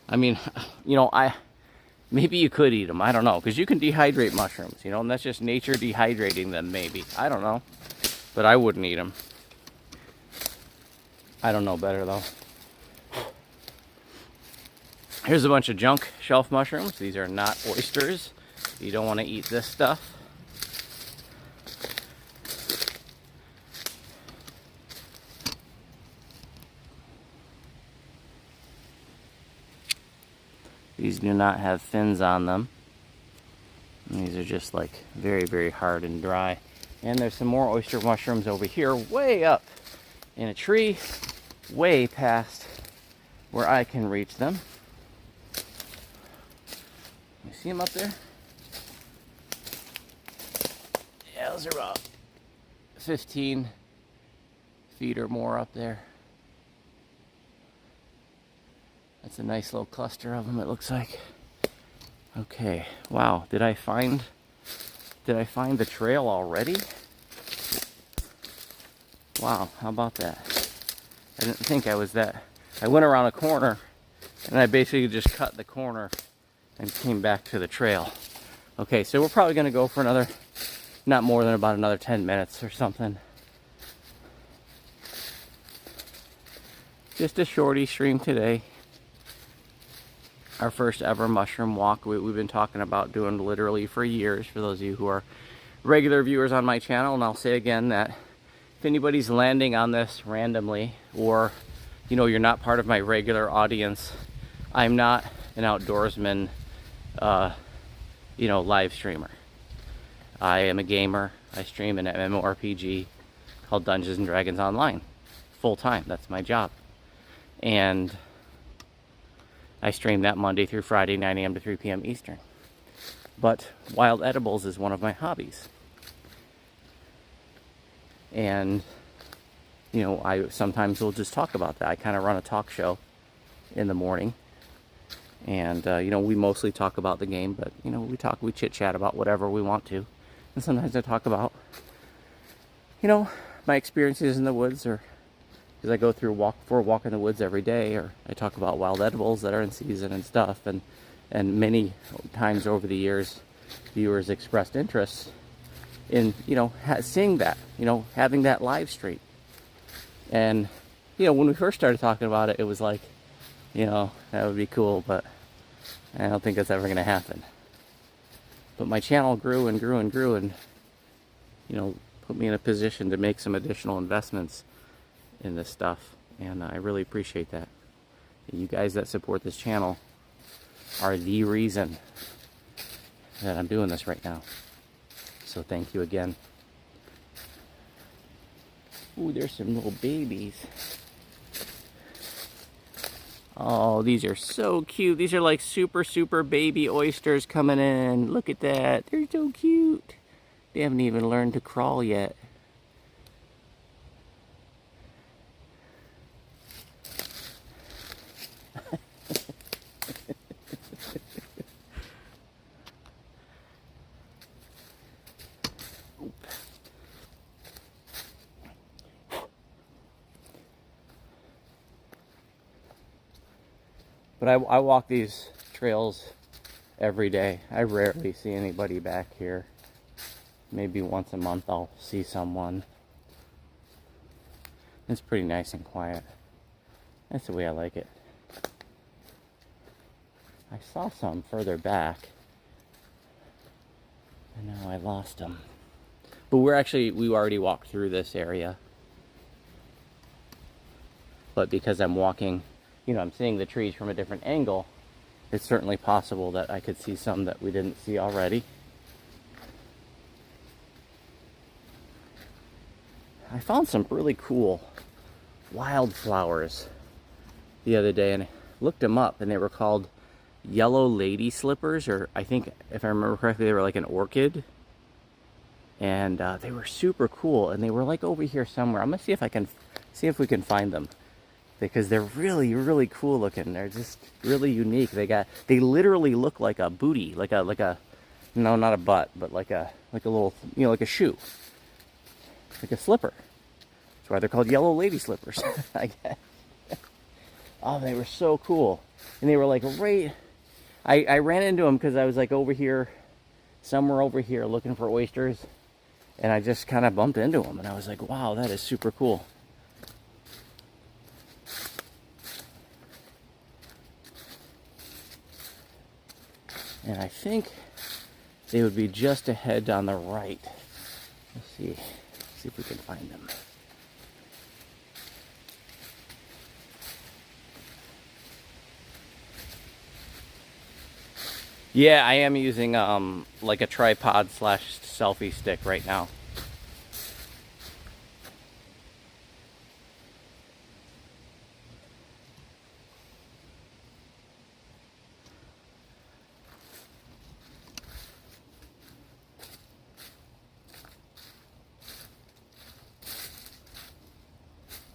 I mean, you know, maybe you could eat them. I don't know, because you can dehydrate mushrooms, you know, and that's just nature dehydrating them, maybe. I don't know, but I wouldn't eat them. I don't know better, though. Here's a bunch of junk shelf mushrooms. These are not oysters. You don't want to eat this stuff. These do not have fins on them. And these are just like very, very hard and dry. And there's some more oyster mushrooms over here, way up in a tree, way past where I can reach them. You see them up there? Yeah, those are about 15 feet or more up there. That's a nice little cluster of them, it looks like. Okay, wow, did I find the trail already? Wow, how about that? I didn't think I was that. I went around a corner and I basically just cut the corner and came back to the trail. Okay, so we're probably gonna go for another, not more than about another 10 minutes or something. Just a shorty stream today. Our first ever mushroom walk. We've been talking about doing literally for years, for those of you who are regular viewers on my channel. And I'll say again that if anybody's landing on this randomly, or, you know, you're not part of my regular audience, I'm not an outdoorsman, you know, live streamer. I am a gamer. I stream an MMORPG called Dungeons and Dragons Online, full time. That's my job. And I stream that Monday through Friday, 9 a.m. to 3 p.m. Eastern. But wild edibles is one of my hobbies. And, you know, I sometimes will just talk about that. I kind of run a talk show in the morning. And, you know, we mostly talk about the game, but, you know, we chit-chat about whatever we want to. And sometimes I talk about, you know, my experiences in the woods, or because I go through for a walk in the woods every day, or I talk about wild edibles that are in season and stuff. And many times over the years, viewers expressed interest in, you know, seeing that, you know, having that live stream. And, you know, when we first started talking about it, it was like, you know, that would be cool, but I don't think that's ever going to happen. But my channel grew and grew and grew, and, you know, put me in a position to make some additional investments in this stuff, and I really appreciate that. You guys that support this channel are the reason that I'm doing this right now. So thank you again. Ooh, there's some little babies. Oh, these are so cute. These are like super, super baby oysters coming in. Look at that. They're so cute. They haven't even learned to crawl yet. But I walk these trails every day. I rarely see anybody back here. Maybe once a month I'll see someone. It's pretty nice and quiet. That's the way I like it. I saw some further back, and now I lost them. But we already walked through this area. But because I'm walking, you know, I'm seeing the trees from a different angle, it's certainly possible that I could see some that we didn't see already. I found some really cool wildflowers the other day, and I looked them up, and they were called yellow lady slippers, or I think, if I remember correctly, they were like an orchid. And they were super cool, and they were like over here somewhere. I'm gonna see if we can find them, because they're really, really cool looking. They're just really unique. They literally look like a booty, like a no, not a butt, but like a little, like a shoe, like a slipper. That's why they're called yellow lady slippers. I guess. Oh, they were so cool, and they were like right. I ran into them because I was like somewhere over here looking for oysters, and I just kind of bumped into them, and I was like, wow, that is super cool. And I think they would be just ahead on the right. Let's see if we can find them. Yeah, I am using like a tripod / selfie stick right now.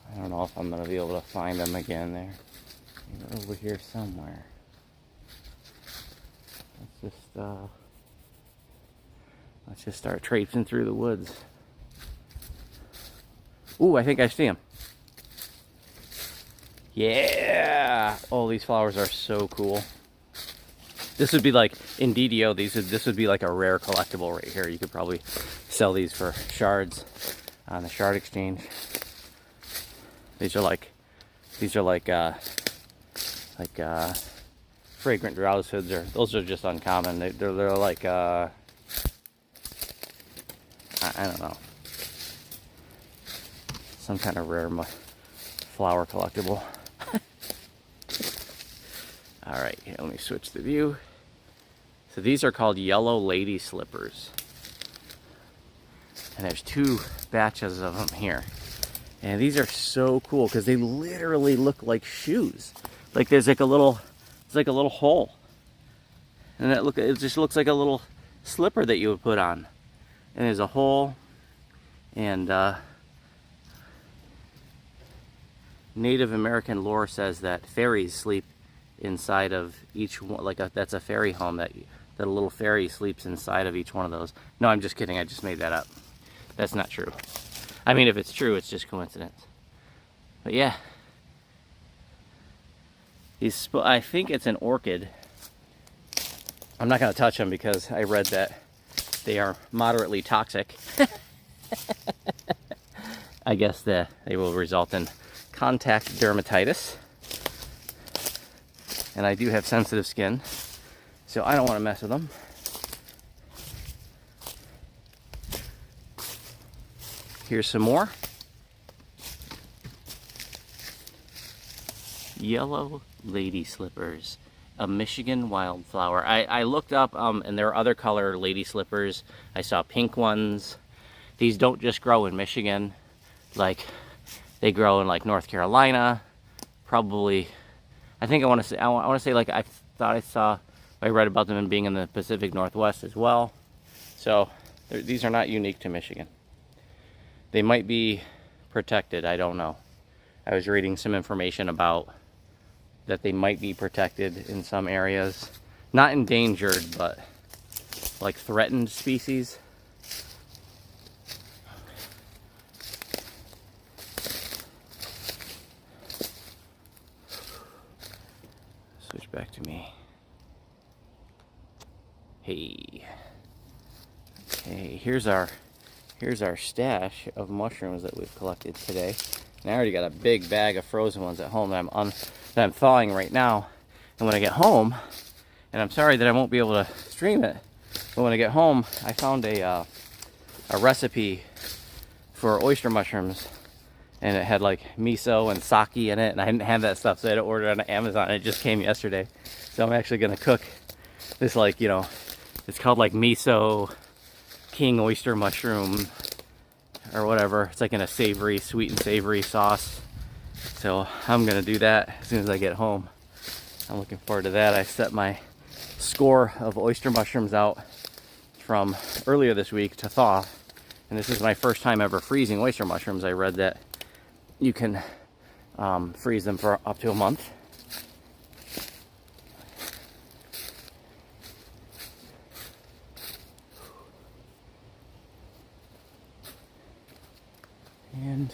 I don't know if I'm gonna be able to find them again. They're over here somewhere. Let's just start traipsing through the woods. Ooh, I think I see them. Yeah! Oh, these flowers are so cool. This would be like, in DDO, this would be like a rare collectible right here. You could probably sell these for shards on the shard exchange. These are like fragrant drowse hoods, or those are just uncommon. They're like I don't know, some kind of rare flower collectible. All right, here, let me switch the view. So these are called yellow lady slippers, and there's 2 batches of them here, and these are so cool because they literally look like shoes. Like there's like a little. It's like a little hole, and it just looks like a little slipper that you would put on. And there's a hole, and Native American lore says that fairies sleep inside of each one. That's a fairy home, that a little fairy sleeps inside of each one of those. No, I'm just kidding. I just made that up. That's not true. I mean, if it's true, it's just coincidence. But yeah. I think it's an orchid. I'm not going to touch them because I read that they are moderately toxic. I guess they will result in contact dermatitis. And I do have sensitive skin, so I don't want to mess with them. Here's some more. Yellow lady slippers, a Michigan wildflower. I looked up, and there are other color lady slippers. I saw pink ones. These don't just grow in Michigan. Like, they grow in like North Carolina, probably. I want to say like, I read about them being in the Pacific Northwest as well. So these are not unique to Michigan. They might be protected. I don't know. I was reading some information about that they might be protected in some areas. Not endangered, but like threatened species. Switch back to me. Hey. Okay, here's our stash of mushrooms that we've collected today. And I already got a big bag of frozen ones at home that I'm thawing right now. And when I get home, and I'm sorry that I won't be able to stream it, but when I get home, I found a recipe for oyster mushrooms, and it had like miso and sake in it, and I didn't have that stuff, so I had to order it on Amazon. It just came yesterday, so I'm actually gonna cook this, like, it's called like miso king oyster mushroom or whatever. It's like in a savory, sweet and savory sauce, So I'm gonna do that as soon as I get home. I'm looking forward to that. I set my score of oyster mushrooms out from earlier this week to thaw, and this is my first time ever freezing oyster mushrooms. I read that you can freeze them for up to a month. And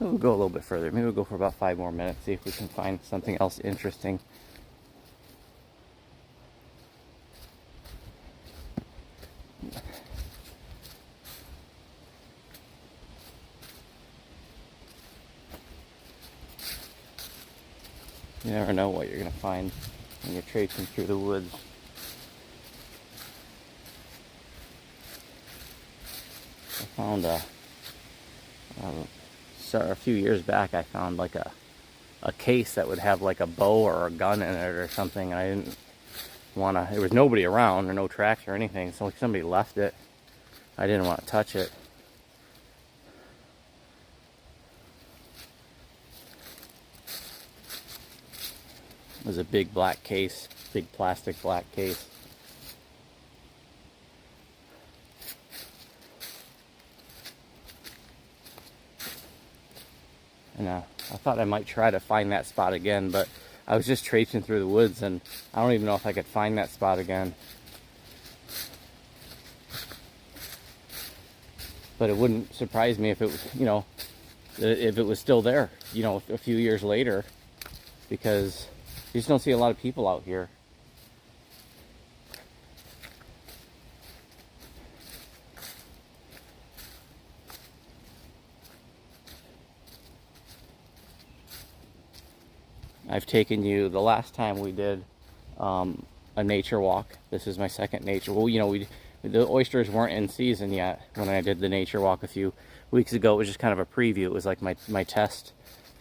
we'll go a little bit further. Maybe we'll go for about 5 more minutes, see if we can find something else interesting. You never know what you're going to find when you're traipsing through the woods. I found a few years back, I found like a case that would have like a bow or a gun in it or something. And I didn't want to, there was nobody around or no tracks or anything, so like somebody left it. I didn't want to touch it. It was a big black case, big plastic black case. And I thought I might try to find that spot again, but I was just traipsing through the woods and I don't even know if I could find that spot again. But it wouldn't surprise me if it was, you know, if it was still there, you know, a few years later, because you just don't see a lot of people out here. I've taken you, the last time we did a nature walk, this is my second nature, well, you know, the oysters weren't in season yet when I did the nature walk a few weeks ago. It was just kind of a preview. It was like my test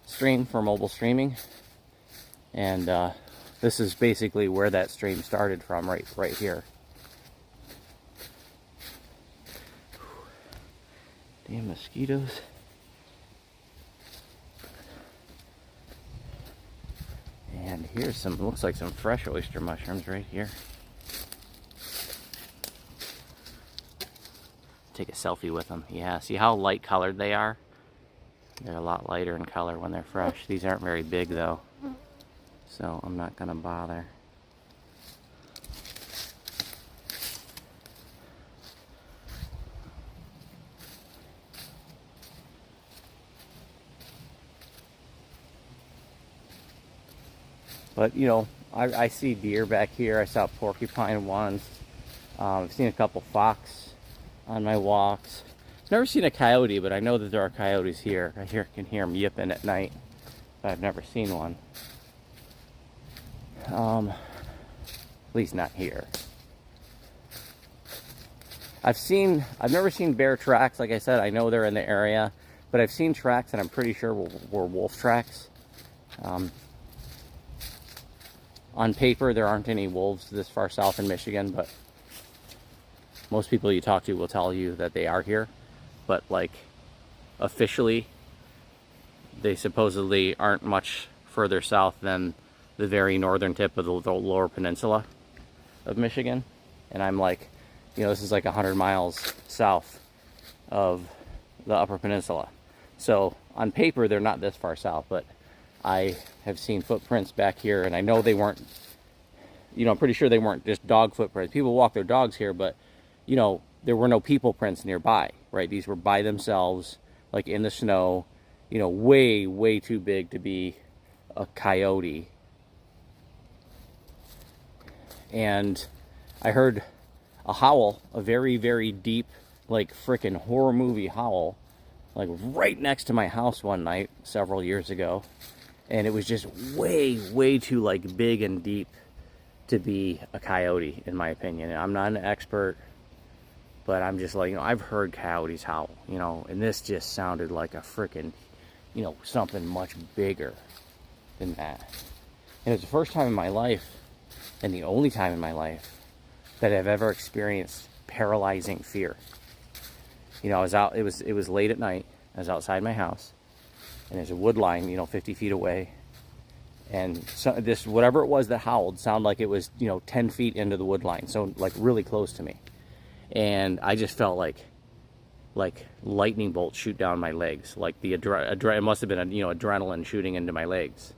stream for mobile streaming. And this is basically where that stream started from, right here. Damn mosquitoes. And here's some, looks like some fresh oyster mushrooms right here. Take a selfie with them. Yeah, see how light colored they are? They're a lot lighter in color when they're fresh. These aren't very big though, so I'm not gonna bother. But you know, I see deer back here. I saw porcupine once. I've seen a couple fox on my walks. I've never seen a coyote, but I know that there are coyotes here. I can hear them yipping at night, but I've never seen one. At least not here. I've never seen bear tracks. Like I said, I know they're in the area, but I've seen tracks that I'm pretty sure were wolf tracks. On paper, there aren't any wolves this far south in Michigan, but most people you talk to will tell you that they are here. But like, officially, they supposedly aren't much further south than the very northern tip of the lower peninsula of Michigan. And I'm like, you know, this is like 100 miles south of the upper peninsula. So on paper, they're not this far south, but I have seen footprints back here, and I know they weren't, you know, I'm pretty sure they weren't just dog footprints. People walk their dogs here, but, you know, there were no people prints nearby, right? These were by themselves, like in the snow, you know, way, way too big to be a coyote. And I heard a howl, a very, very deep, like frickin' horror movie howl, like right next to my house one night several years ago. And it was just way, way too like big and deep to be a coyote, in my opinion. I'm not an expert, but I'm just like, you know, I've heard coyotes howl, you know, and this just sounded like a frickin', you know, something much bigger than that. And it's the first time in my life, and the only time in my life, that I've ever experienced paralyzing fear. You know, I was out, it was late at night, I was outside my house, and there's a wood line, you know, 50 feet away. And so this, whatever it was that howled, sounded like it was, you know, 10 feet into the wood line. So like really close to me. And I just felt like lightning bolts shoot down my legs. Like the it must have been, you know, adrenaline shooting into my legs.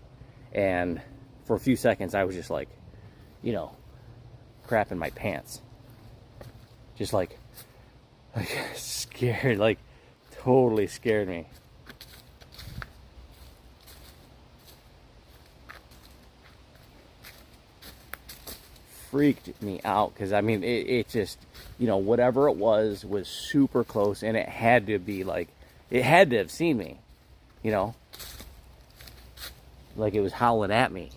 And for a few seconds, I was just like, you know, crapping my pants. Just like scared, like totally scared me. Freaked me out, because I mean it just, you know, whatever it was super close, and it had to be like, it had to have seen me, you know, like it was howling at me.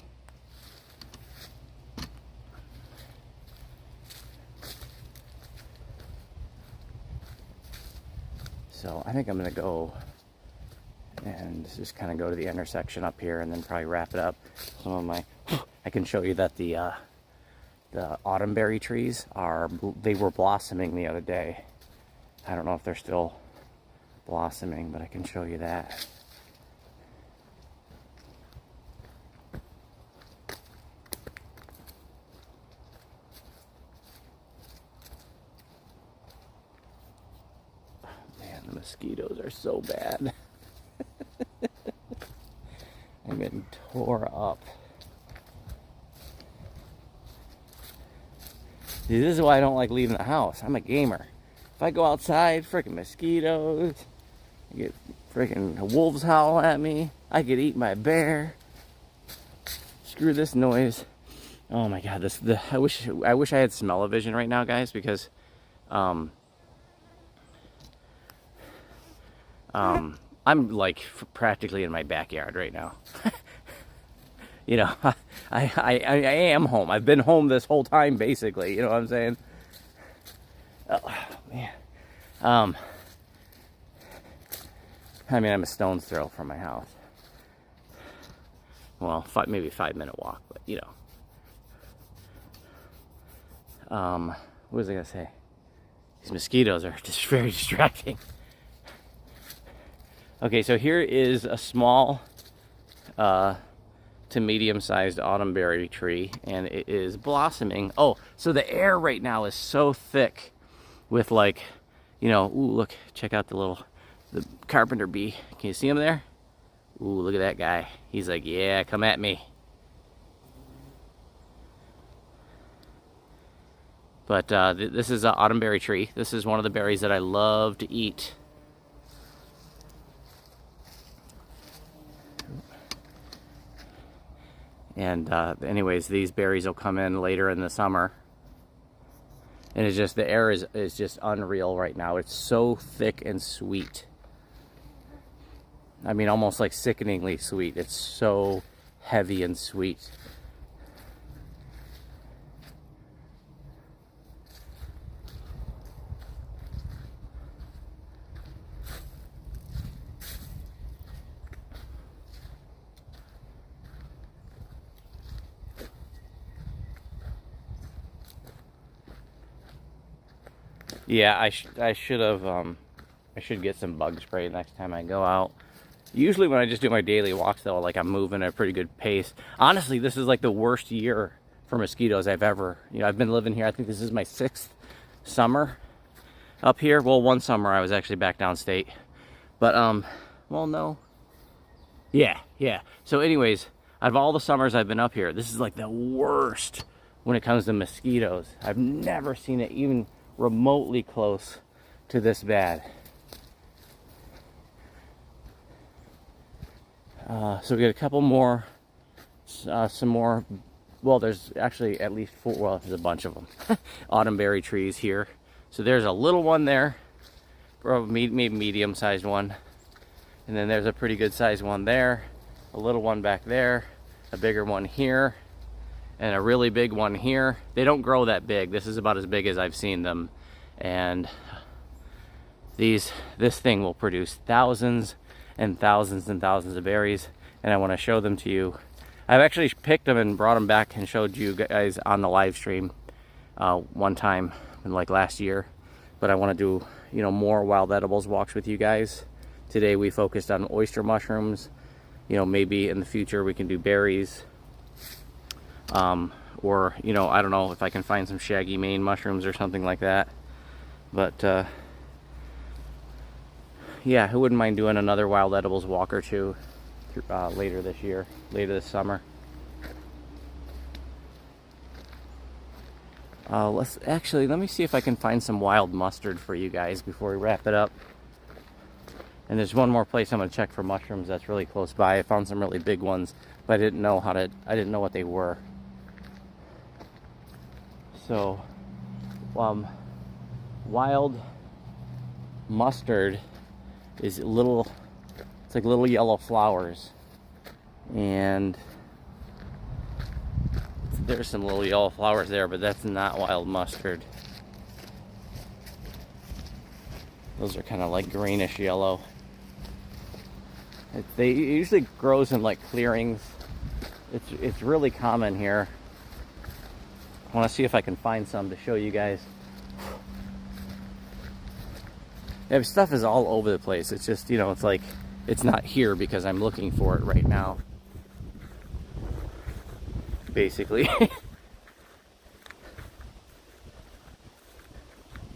So I think I'm gonna go and just kind of go to the intersection up here and then probably wrap it up. Some of my, I can show you that the autumn berry trees they were blossoming the other day. I don't know if they're still blossoming, but I can show you that. Oh, man, the mosquitoes are so bad. I'm getting tore up. See, this is why I don't like leaving the house. I'm a gamer. If I go outside, freaking mosquitoes, I get freaking wolves howl at me. I could eat my bear. Screw this noise. Oh my god, I wish I had smell-o-vision right now, guys, because I'm like practically in my backyard right now. You know, I am home. I've been home this whole time, basically. You know what I'm saying? Oh, man. I mean, I'm a stone's throw from my house. Well, maybe 5-minute walk, but, you know. What was I going to say? These mosquitoes are just very distracting. Okay, so here is a small to medium-sized autumn berry tree, and it is blossoming. Oh, so the air right now is so thick with, like, you know, ooh, look, check out the carpenter bee. Can you see him there? Ooh, look at that guy. He's like, yeah, come at me. But this is an autumn berry tree. This is one of the berries that I love to eat. And anyways, these berries will come in later in the summer. And it's just, the air is just unreal right now. It's so thick and sweet. I mean, almost like sickeningly sweet. It's so heavy and sweet. Yeah, I should have, I should get some bug spray next time I go out. Usually when I just do my daily walks, though, like I'm moving at a pretty good pace. Honestly, this is like the worst year for mosquitoes I've ever, you know, I've been living here. I think this is my 6th summer up here. Well, one summer I was actually back downstate. But, well, no. Yeah. So anyways, out of all the summers I've been up here, this is like the worst when it comes to mosquitoes. I've never seen it even remotely close to this bad. So we got a couple more, some more, well, there's actually at least 4, well, there's a bunch of them, autumn berry trees here. So there's a little one there, maybe medium-sized one, and then there's a pretty good-sized one there, a little one back there, a bigger one here, and a really big one here. They don't grow that big. This is about as big as I've seen them. And this thing will produce thousands and thousands and thousands of berries, and I want to show them to you. I've actually picked them and brought them back and showed you guys on the live stream one time, like last year. But I want to do, you know, more wild edibles walks with you guys Today we focused on oyster mushrooms. You know, maybe in the future we can do berries. Or, you know, I don't know if I can find some shaggy mane mushrooms or something like that. But, yeah, who wouldn't mind doing another wild edibles walk or two later this year, later this summer. Let me see if I can find some wild mustard for you guys before we wrap it up. And there's one more place I'm gonna check for mushrooms that's really close by. I found some really big ones, but I didn't know what they were. So, wild mustard is it's like little yellow flowers. And there's some little yellow flowers there, but that's not wild mustard. Those are kind of like greenish yellow. It usually grows in like clearings. It's really common here. I want to see if I can find some to show you guys. Yeah, stuff is all over the place. It's just, you know, it's like it's not here because I'm looking for it right now. Basically.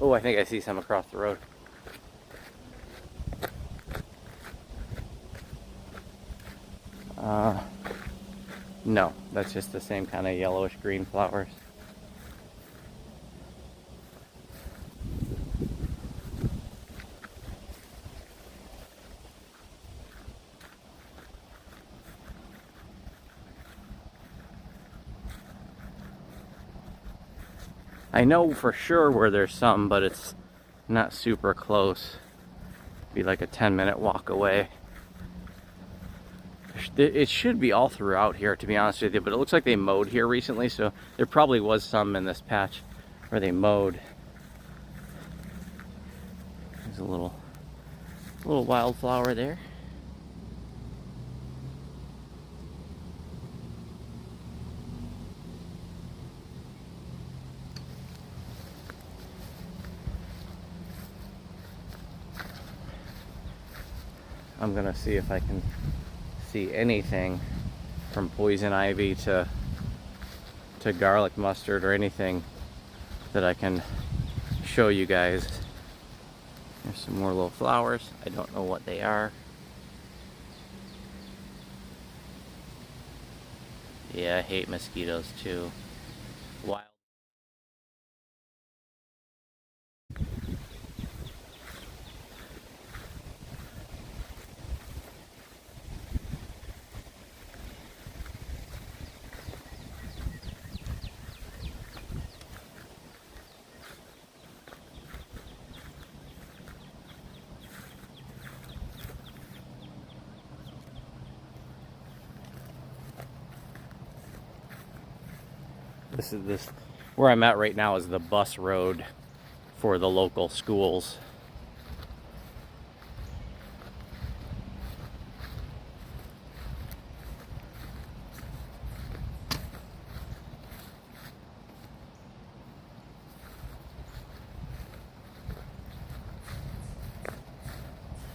Oh, I think I see some across the road. No, that's just the same kind of yellowish green flowers. I know for sure where there's some, but it's not super close. Be like a 10-minute walk away. It should be all throughout here, to be honest with you, but it looks like they mowed here recently, so there probably was some in this patch where they mowed. There's a little wildflower there. I'm gonna see if I can see anything from poison ivy to garlic mustard or anything that I can show you guys. There's some more little flowers. I don't know what they are. Yeah, I hate mosquitoes too. Wild. This where I'm at right now is the bus road for the local schools.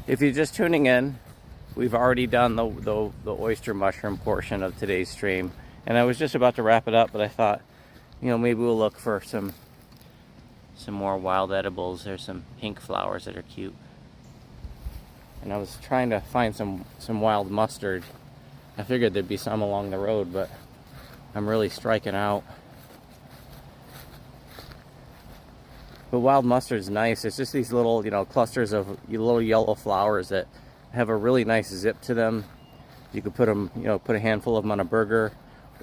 If you're just tuning in, we've already done the oyster mushroom portion of today's stream, and I was just about to wrap it up, but I thought, you know, maybe we'll look for some more wild edibles. There's some pink flowers that are cute. And I was trying to find some wild mustard. I figured there'd be some along the road, but I'm really striking out. But wild mustard's nice. It's just these little, you know, clusters of little yellow flowers that have a really nice zip to them. You could put them, you know, put a handful of them on a burger,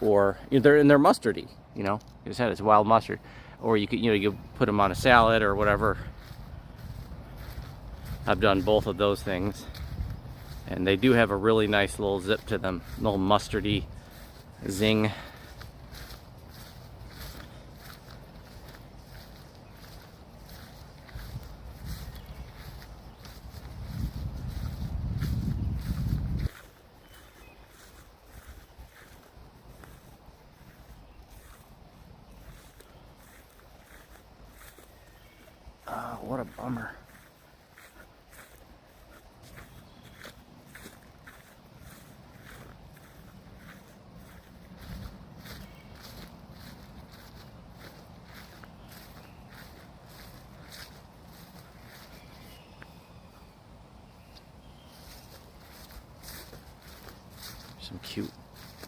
or you know, they're mustardy. You know, you just had it's wild mustard, or you could, you know, you put them on a salad or whatever. I've done both of those things, and they do have a really nice little zip to them, little mustardy zing. What a bummer. Some cute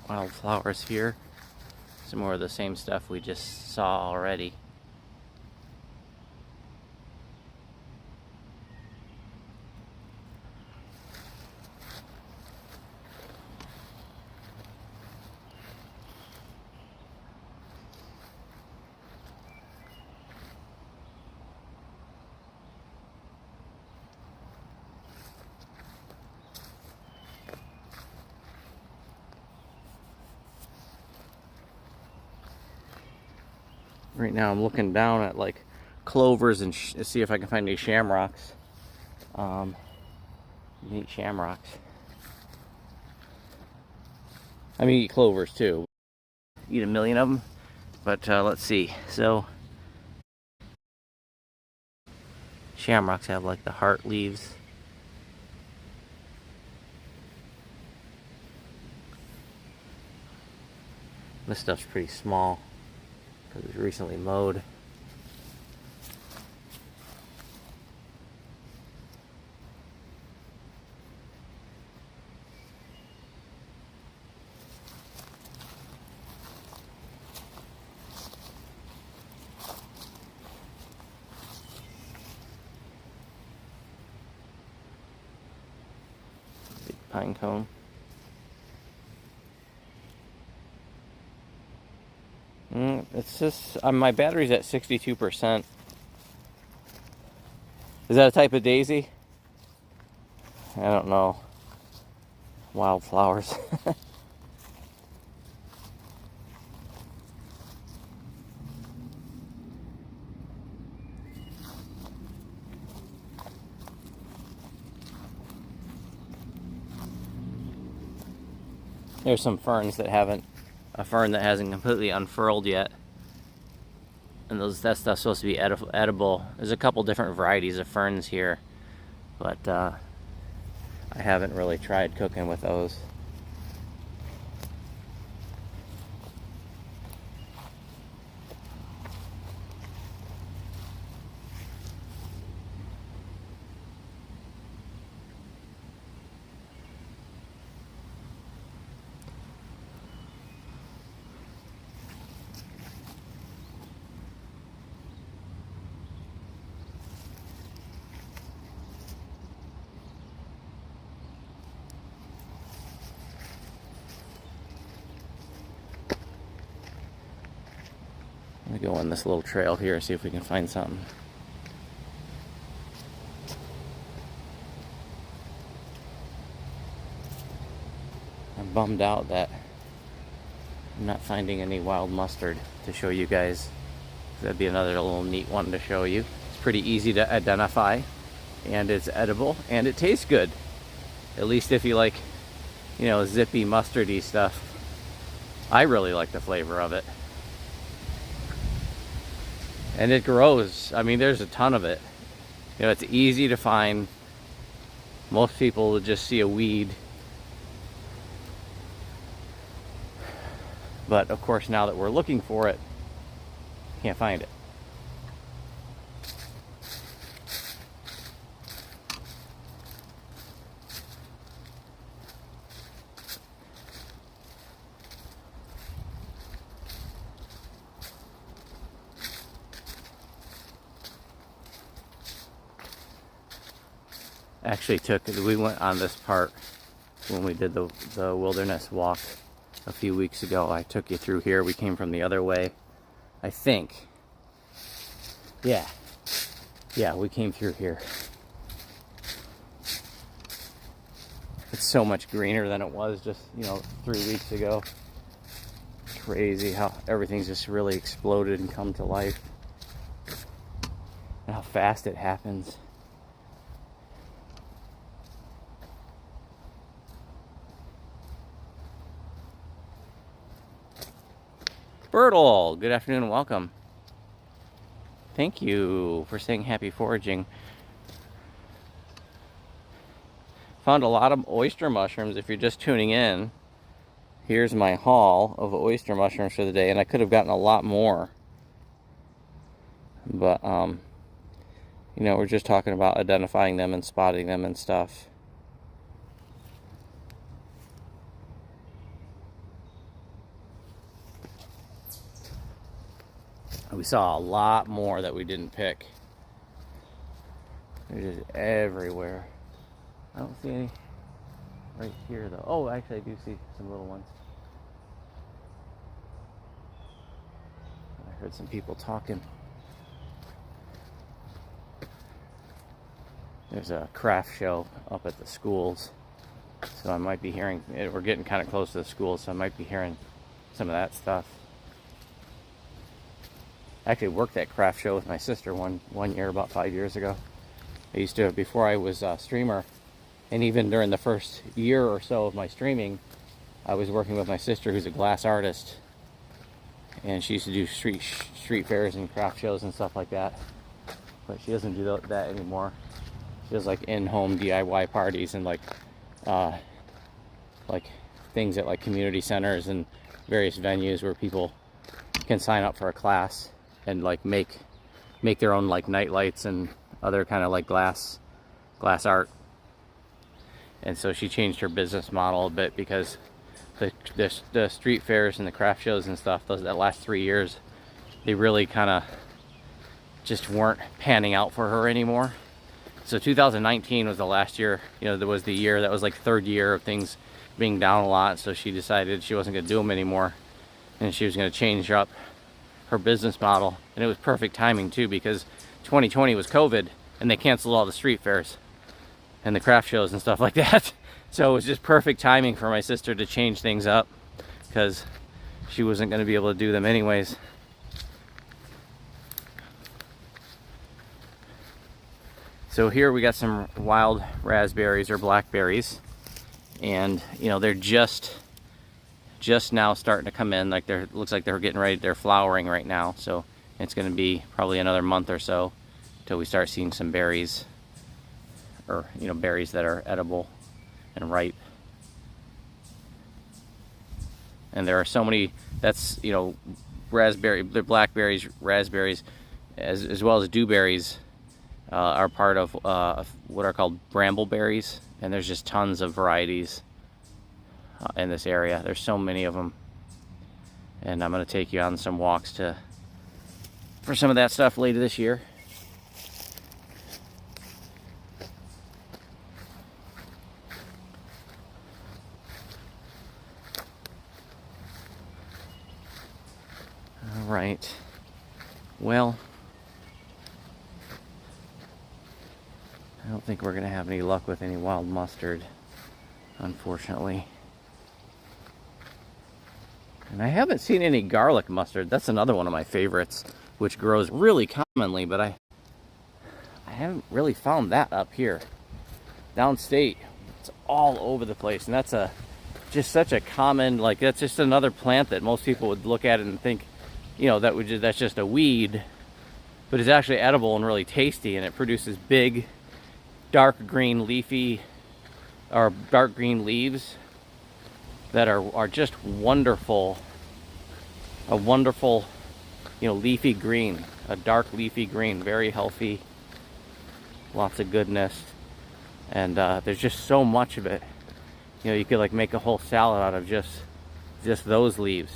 wildflowers here. Some more of the same stuff we just saw already. Right now I'm looking down at like clovers and see if I can find any shamrocks. Neat shamrocks. I mean, eat clovers too. Eat a million of them. But let's see. So shamrocks have like the heart leaves. This stuff's pretty small because it was recently mowed. Big pine cone. It's just, my battery's at 62%. Is that a type of daisy? I don't know. Wildflowers. There's some ferns that haven't, a fern that hasn't completely unfurled yet. And that stuff's supposed to be edible. There's a couple different varieties of ferns here, but I haven't really tried cooking with those. I'm gonna go on this little trail here and see if we can find something. I'm bummed out that I'm not finding any wild mustard to show you guys. That'd be another little neat one to show you. It's pretty easy to identify, and it's edible, and it tastes good. At least if you like, you know, zippy, mustardy stuff. I really like the flavor of it. And it grows. I mean, there's a ton of it. You know, it's easy to find. Most people will just see a weed. But of course, now that we're looking for it, can't find it. Actually we went on this part when we did the wilderness walk a few weeks ago. I took you through here. We came from the other way, I think. Yeah, we came through here. It's so much greener than it was just, you know, 3 weeks ago. Crazy how everything's just really exploded and come to life, and how fast it happens. Bertle, good afternoon and welcome. Thank you for saying happy foraging. Found a lot of oyster mushrooms. If you're just tuning in, here's my haul of oyster mushrooms for the day, and I could have gotten a lot more. But, you know, we're just talking about identifying them and spotting them and stuff. We saw a lot more that we didn't pick. They're just everywhere. I don't see any right here though. Oh, actually I do see some little ones. I heard some people talking. There's a craft show up at the schools, so I might be hearing, we're getting kind of close to the schools, so I might be hearing some of that stuff. I actually worked at craft show with my sister one year, about 5 years ago. I used to, before I was a streamer, and even during the first year or so of my streaming, I was working with my sister who's a glass artist, and she used to do street fairs and craft shows and stuff like that, but she doesn't do that anymore. She does like in-home DIY parties and like things at like community centers and various venues where people can sign up for a class and like make their own like night lights and other kind of like glass art. And so she changed her business model a bit because the street fairs and the craft shows and stuff, that last 3 years, they really kind of just weren't panning out for her anymore. So 2019 was the last year, you know, there was the year that was like third year of things being down a lot. So she decided she wasn't going to do them anymore, and she was going to change up her business model. And it was perfect timing too, because 2020 was COVID and they canceled all the street fairs and the craft shows and stuff like that. So it was just perfect timing for my sister to change things up, because she wasn't going to be able to do them anyways. So here we got some wild raspberries or blackberries, and you know, they're just now starting to come in. Like looks like they're getting ready, they're flowering right now. So it's going to be probably another month or so till we start seeing some berries, or you know, berries that are edible and ripe. And there are so many, that's, you know, the blackberries, raspberries, as well as dewberries, are part of what are called brambleberries, and there's just tons of varieties in this area. There's so many of them, and I'm going to take you on some walks for some of that stuff later this year. All right. Well, I don't think we're going to have any luck with any wild mustard, unfortunately. And I haven't seen any garlic mustard. That's another one of my favorites, which grows really commonly, but I haven't really found that up here. Downstate, it's all over the place, and that's just such a common, like, that's just another plant that most people would look at it and think, you know, that's just a weed, but it's actually edible and really tasty, and it produces big dark green leafy, or dark green leaves that are just wonderful. A wonderful, you know, leafy green, a dark leafy green, very healthy, lots of goodness, and there's just so much of it. You know, you could like make a whole salad out of just those leaves,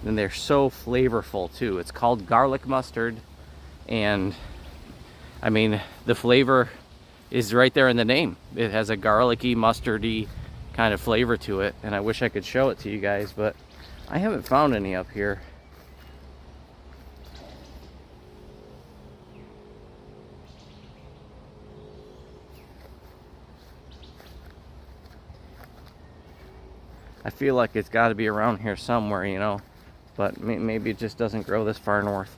and they're so flavorful too. It's called garlic mustard, and I mean, the flavor is right there in the name. It has a garlicky, mustardy kind of flavor to it, and I wish I could show it to you guys, but I haven't found any up here. I feel like it's got to be around here somewhere, you know, but maybe it just doesn't grow this far north.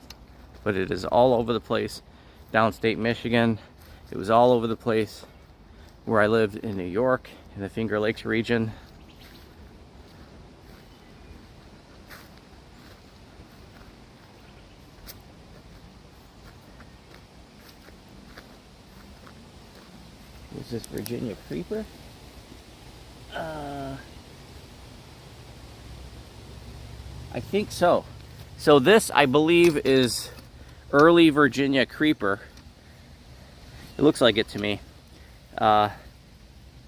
But it is all over the place. Downstate Michigan, it was all over the place where I lived in New York, in the Finger Lakes region. Is this Virginia creeper? I think so. So this, I believe, is early Virginia creeper. It looks like it to me. And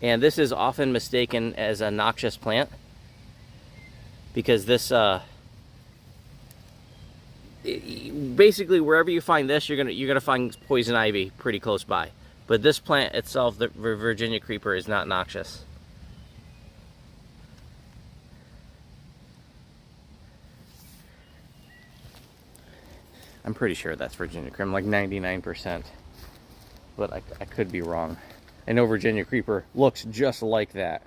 this is often mistaken as a noxious plant, because this basically wherever you find this, you're gonna find poison ivy pretty close by. But this plant itself, the Virginia creeper, is not noxious. I'm pretty sure that's Virginia creeper. I'm like 99%, but I could be wrong. I know Virginia creeper looks just like that.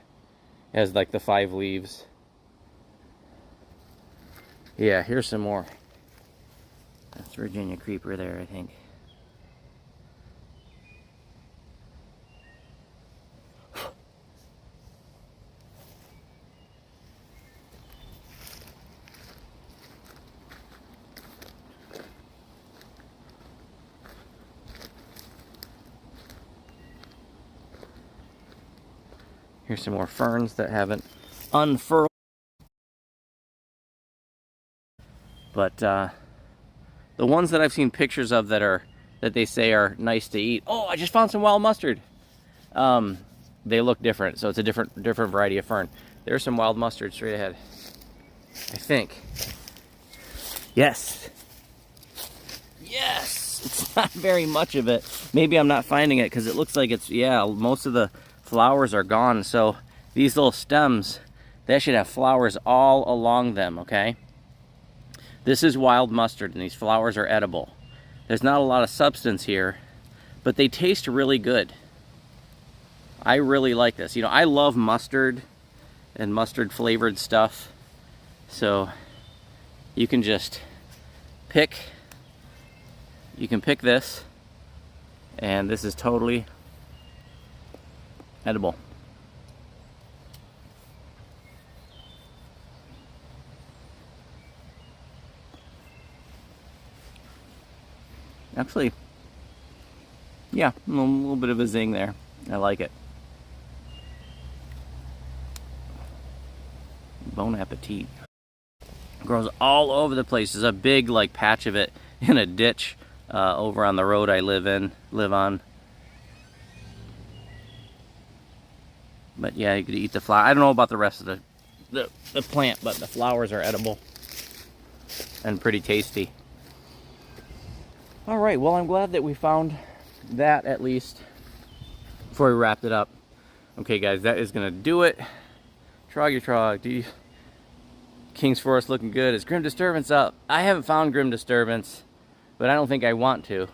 It has like the 5 leaves. Yeah, here's some more. That's Virginia creeper there, I think. Here's some more ferns that haven't unfurled. But the ones that I've seen pictures of that they say are nice to eat. Oh, I just found some wild mustard. They look different, so it's a different variety of fern. There's some wild mustard straight ahead, I think. Yes. Yes. It's not very much of it. Maybe I'm not finding it because it looks like it's, yeah, most of the flowers are gone. So these little stems, they should have flowers all along them, okay? This is wild mustard, and these flowers are edible. There's not a lot of substance here, but they taste really good. I really like this. You know, I love mustard and mustard flavored stuff. So you can just pick this, and this is totally edible. Actually, yeah, a little bit of a zing there. I like it. Bon appetit. Grows all over the place. There's a big like patch of it in a ditch over on the road I live on. But yeah, you could eat the flower. I don't know about the rest of the plant, but the flowers are edible and pretty tasty. All right, well, I'm glad that we found that at least before we wrapped it up. Okay, guys, that is gonna do it. Troggy Trog, King's Forest looking good. Is Grim Disturbance up? I haven't found Grim Disturbance, but I don't think I want to.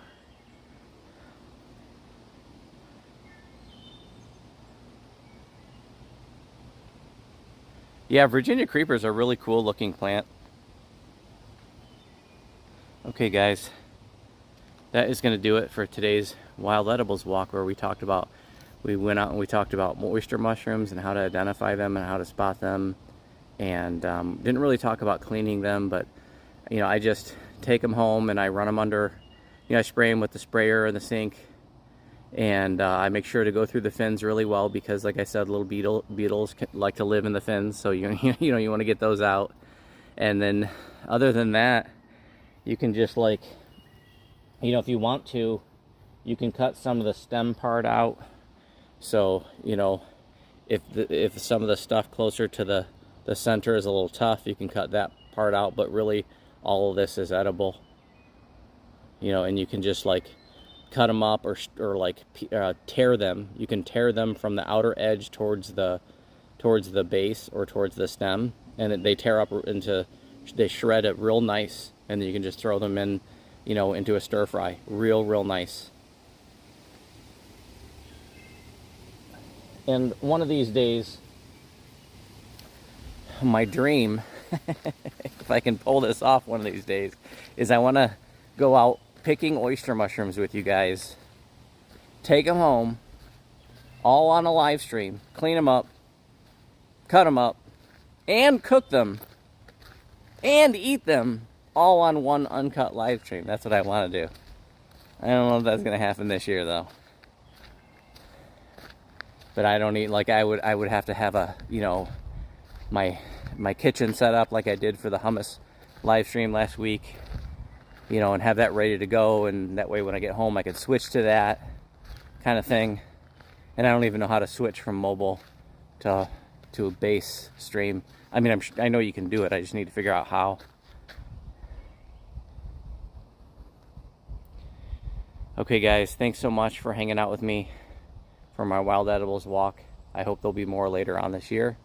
Yeah, Virginia creepers are a really cool looking plant. Okay, guys, that is going to do it for today's Wild Edibles walk, where we went out and we talked about oyster mushrooms and how to identify them and how to spot them, and didn't really talk about cleaning them, but you know, I just take them home and I run them under, you know, I spray them with the sprayer in the sink, and I make sure to go through the fins really well, because like I said, little beetles like to live in the fins, so you want to get those out. And then other than that, you can just, like, you know, if you want to, you can cut some of the stem part out. So, you know, if some of the stuff closer to the center is a little tough, you can cut that part out, but really all of this is edible. You know, and you can just like cut them up or like tear them. You can tear them from the outer edge towards the base or towards the stem, and they tear up they shred it real nice, and then you can just throw them in, you know, into a stir fry. Real nice. And one of these days, my dream, if I can pull this off one of these days, is I want to go out picking oyster mushrooms with you guys, take them home, all on a live stream, clean them up, cut them up, and cook them, and eat them, all on one uncut live stream. That's what I want to do. I don't know if that's going to happen this year, though. But I don't eat, like, I would have to have a, you know, my kitchen set up like I did for the hummus live stream last week, you know, and have that ready to go, and that way when I get home I could switch to that kind of thing. And I don't even know how to switch from mobile to a base stream. I mean, I know you can do it, I just need to figure out how. Okay guys, thanks so much for hanging out with me for my wild edibles walk. I hope there'll be more later on this year.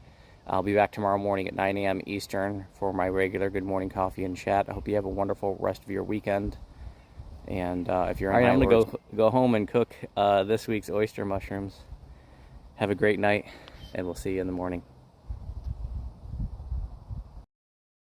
I'll be back tomorrow morning at 9 a.m. Eastern for my regular Good Morning Coffee and Chat. I hope you have a wonderful rest of your weekend. And if you're in I'm going to go home and cook this week's oyster mushrooms. Have a great night, and we'll see you in the morning.